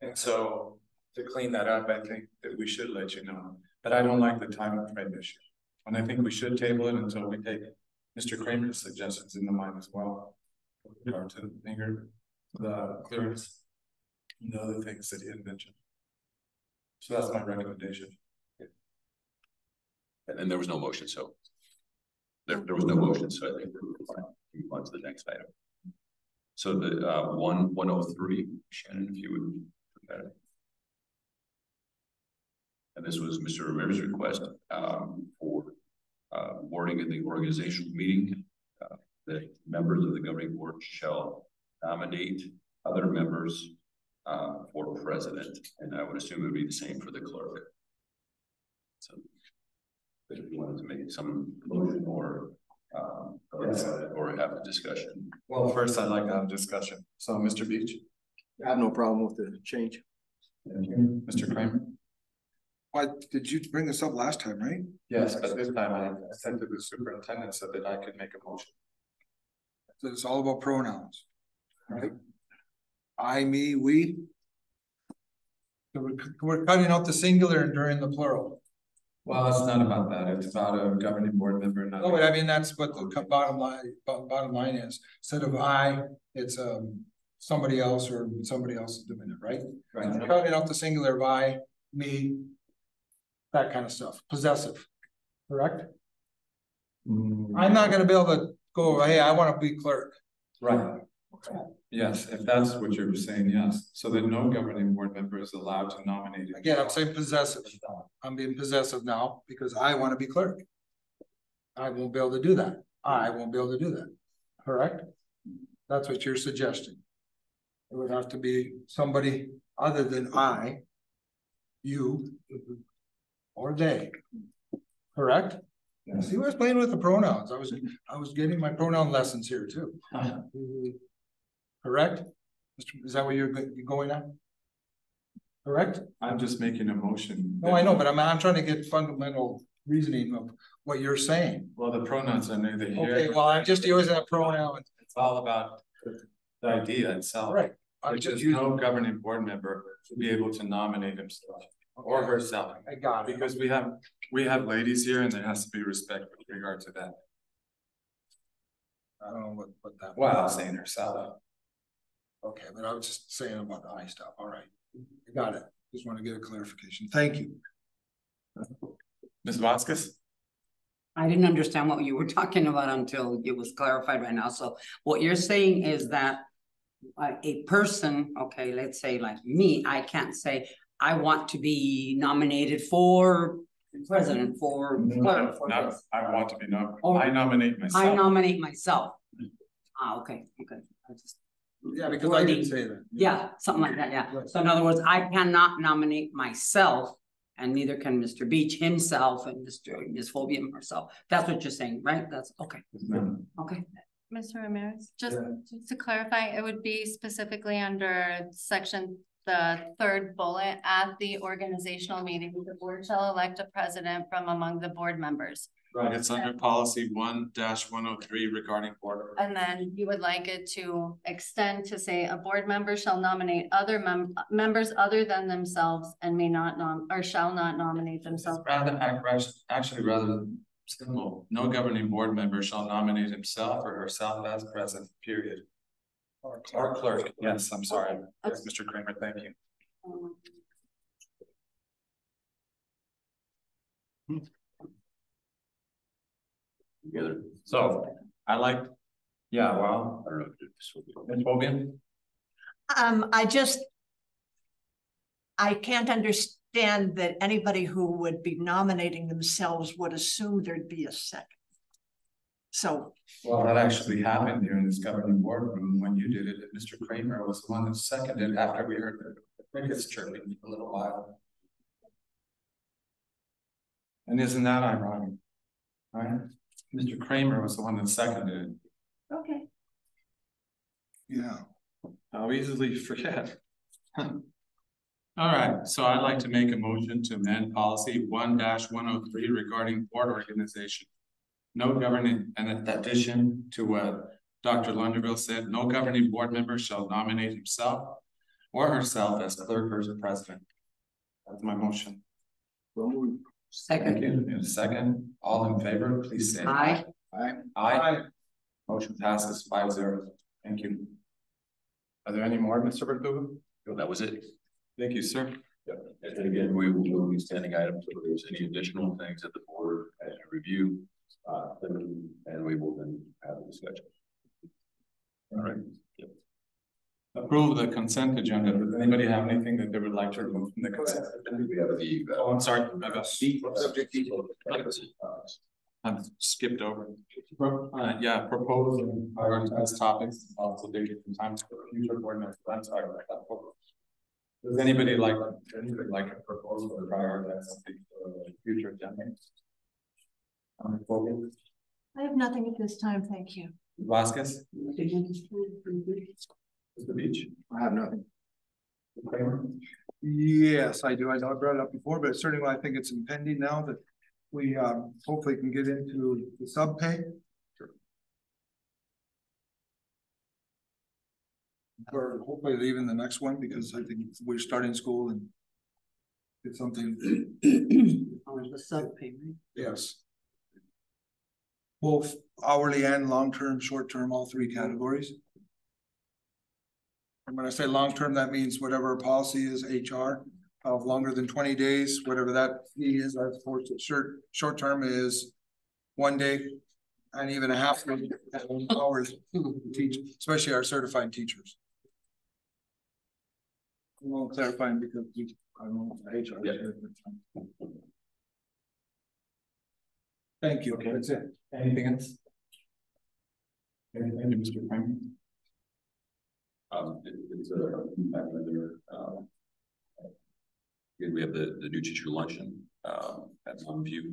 Speaker 1: And so to clean that up, I think that we should let you know. But I don't like the time frame issue. And I think we should table it until we take Mr. Kramer's suggestions into mind as well. With regard to the clearance, and the other things that he had mentioned. So that's my recommendation.
Speaker 3: And there was no motion, so there was no motion, so I think we're fine. Move on to the next item. So the 103, Shannon, if you would put that in. And this was Mr. Ramirez's request for wording in the organizational meeting that members of the governing board shall nominate other members for president, and I would assume it would be the same for the clerk. So if you wanted to make some motion or have a discussion.
Speaker 1: Well, first I'd like to have a discussion. So Mr. Beach.
Speaker 9: I have no problem with the change.
Speaker 1: Thank you. Mr. Kramer.
Speaker 7: Why did you bring this up last time, right?
Speaker 1: Yes, but this time I sent to the superintendent so that I could make a motion.
Speaker 7: So it's all about pronouns, right? I, me, we. So we're cutting out the singular and during the plural.
Speaker 1: Well, it's not about that. It's about a governing board member. Not
Speaker 7: but I mean, that's what the bottom line is. Instead of I, it's somebody else or somebody else is doing it, right? Right. So cutting out the singular of I, me, that kind of stuff. Possessive, correct? I'm not going to be able to go, hey, I want to be clerk.
Speaker 1: Right. Yes, if that's what you're saying, yes, so that no governing board member is allowed to nominate.
Speaker 7: Again, I'm saying possessive. I'm being possessive now because I want to be clerk. I won't be able to do that. I won't be able to do that. Correct? That's what you're suggesting. It would have to be somebody other than I, you, or they. Correct? See, I was playing with the pronouns. I was getting my pronoun lessons here too. Correct? Is that where you're going at? Correct?
Speaker 1: I'm just making a motion.
Speaker 7: No, I know, but I'm trying to get fundamental reasoning of what you're saying.
Speaker 1: Well, the pronouns are neither here.
Speaker 7: Okay, well, I'm just using a pronoun.
Speaker 1: It's all about the idea itself.
Speaker 7: Right.
Speaker 1: Which is no governing board member to be able to nominate himself or herself.
Speaker 7: I got it.
Speaker 1: Because we have ladies here and there has to be respect with regard to that.
Speaker 7: I don't know what that.
Speaker 1: Well, I'm saying herself.
Speaker 7: Okay, but I was just saying about the I stuff. All right. I got it. Just want to get a clarification. Thank you.
Speaker 1: Ms. Vasquez?
Speaker 11: I didn't understand what you were talking about until it was clarified right now. So what you're saying is that a person, okay, let's say like me, I can't say I want to be nominated for president, for clerk.
Speaker 1: No, I want to be nominated. I nominate myself.
Speaker 11: I nominate myself. Okay.
Speaker 7: Yeah, because I didn't say that.
Speaker 11: Yeah, something like that, yeah. So in other words, I cannot nominate myself, and neither can Mr. Beach himself and Ms. Fobium herself. That's what you're saying, right? That's okay. Okay.
Speaker 5: Mr. Ramirez, just to clarify, it would be specifically under the third bullet at the organizational meeting. The board shall elect a president from among the board members.
Speaker 1: Right, it's under policy 1-103 regarding board.
Speaker 5: And then you would like it to extend to say a board member shall nominate other members other than themselves and may not shall not nominate themselves.
Speaker 1: Actually rather simple. No governing board member shall nominate himself or herself as president, period. Or clerk. Yes, I'm sorry.
Speaker 5: Okay.
Speaker 1: Yes, Mr. Kramer, thank you.
Speaker 3: Together.
Speaker 1: So I like, yeah, well,
Speaker 3: I don't know if this will be.
Speaker 1: Ms. Fobian?
Speaker 6: I can't understand that anybody who would be nominating themselves would assume there'd be a second. So.
Speaker 1: Well, that actually happened here in this governing boardroom when you did it. Mr. Kramer was the one that seconded after we heard the crickets chirping for a little while. And isn't that ironic? Right? Mr. Kramer was the one that seconded it.
Speaker 6: Okay.
Speaker 1: Yeah. How easily forget. All right, so I'd like to make a motion to amend policy 1-103 regarding board organization. No governing, and in addition to what Dr. Lunderville said, no governing board member shall nominate himself or herself as clerk or president. That's my motion.
Speaker 11: Second.
Speaker 1: In a second, all in favor, please say
Speaker 11: Aye.
Speaker 1: Aye. Aye. Motion passes 5-0. Thank you. Are there any more, Mr. Verdugo?
Speaker 3: No, that was it.
Speaker 1: Thank you, sir.
Speaker 3: Yeah. And again, we will be standing items if there's any additional things that the board has to review, and we will then have a discussion.
Speaker 1: All right. Yep. Approve the consent agenda. Does anybody have anything that they would like to remove from the consent agenda?
Speaker 3: We have the.
Speaker 1: Oh, I'm sorry.
Speaker 3: Subject.
Speaker 1: I've skipped over. Yeah, propose and prioritize topics, also dated from time to future board members. I'm sorry about that. Does anybody like a proposal or prioritize something for the future agenda?
Speaker 6: I have nothing at this time, thank you.
Speaker 1: Vasquez? Mr. Beach?
Speaker 9: I have nothing.
Speaker 7: Yes, I do. I know I brought it up before, but certainly I think it's impending now that we hopefully can get into the sub pay. Or hopefully even the next one, because I think we're starting school and it's something.
Speaker 11: The sub pay, right?
Speaker 7: Yes. Both hourly and long-term, short-term, all three categories. And when I say long-term, that means whatever our policy is, HR, of longer than 20 days, whatever that fee is, as opposed to short-term is 1 day, and even a half hours to teach, especially our certified teachers. I won't clarify because I don't know HR. Thank you.
Speaker 1: Okay, that's it. Anything else? Anything, Mr. Franklin?
Speaker 3: It's another, we have the new teacher luncheon, at Sunview,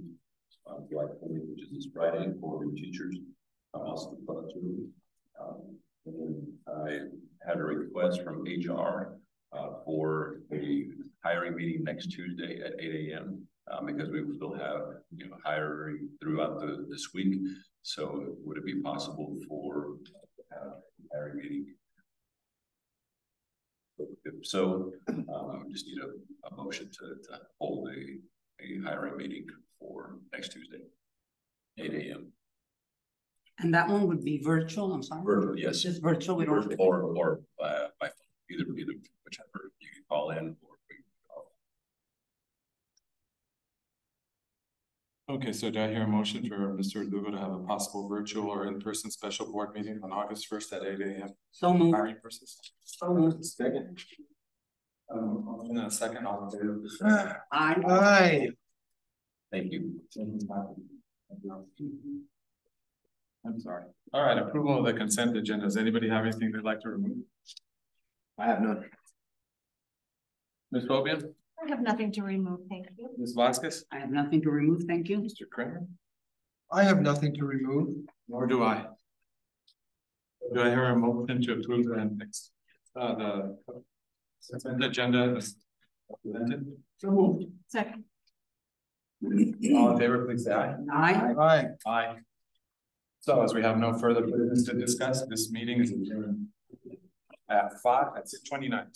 Speaker 3: July 20th, which is this Friday for new teachers. Also, and then I had a request from HR, for a hiring meeting next Tuesday at 8 a.m. Because we will still have, hiring throughout this week. So would it be possible for a hiring meeting? If so, just need a motion to hold a hiring meeting for next Tuesday, 8 a.m.
Speaker 11: And that one would be virtual, I'm sorry?
Speaker 3: Virtual, yes.
Speaker 11: Just virtual, we don't.
Speaker 3: Or by phone, either whichever you can call in or we can call.
Speaker 1: Okay, so do I hear a motion for Mr. Lugo to have a possible virtual or in-person special board meeting on August 1st at 8 a.m.?
Speaker 11: So moved.
Speaker 1: Hiring process.
Speaker 11: So moved.
Speaker 1: Second. In a second, all in favor?
Speaker 7: Aye.
Speaker 3: Thank you.
Speaker 1: I'm sorry. All right, approval of the consent agenda. Does anybody have anything they'd like to remove?
Speaker 9: I have none.
Speaker 1: Ms. Fobian?
Speaker 5: I have nothing to remove, thank you.
Speaker 1: Ms. Vasquez?
Speaker 11: I have nothing to remove, thank you.
Speaker 1: Mr. Kramer?
Speaker 7: I have nothing to remove.
Speaker 1: Nor do I. Do I hear a motion to approve the next, the consent agenda as presented?
Speaker 6: So moved.
Speaker 5: Second.
Speaker 1: All in favor, please say aye.
Speaker 11: Aye.
Speaker 7: Aye.
Speaker 1: Aye. So as we have no further business to discuss, this meeting is adjourned at 6:29.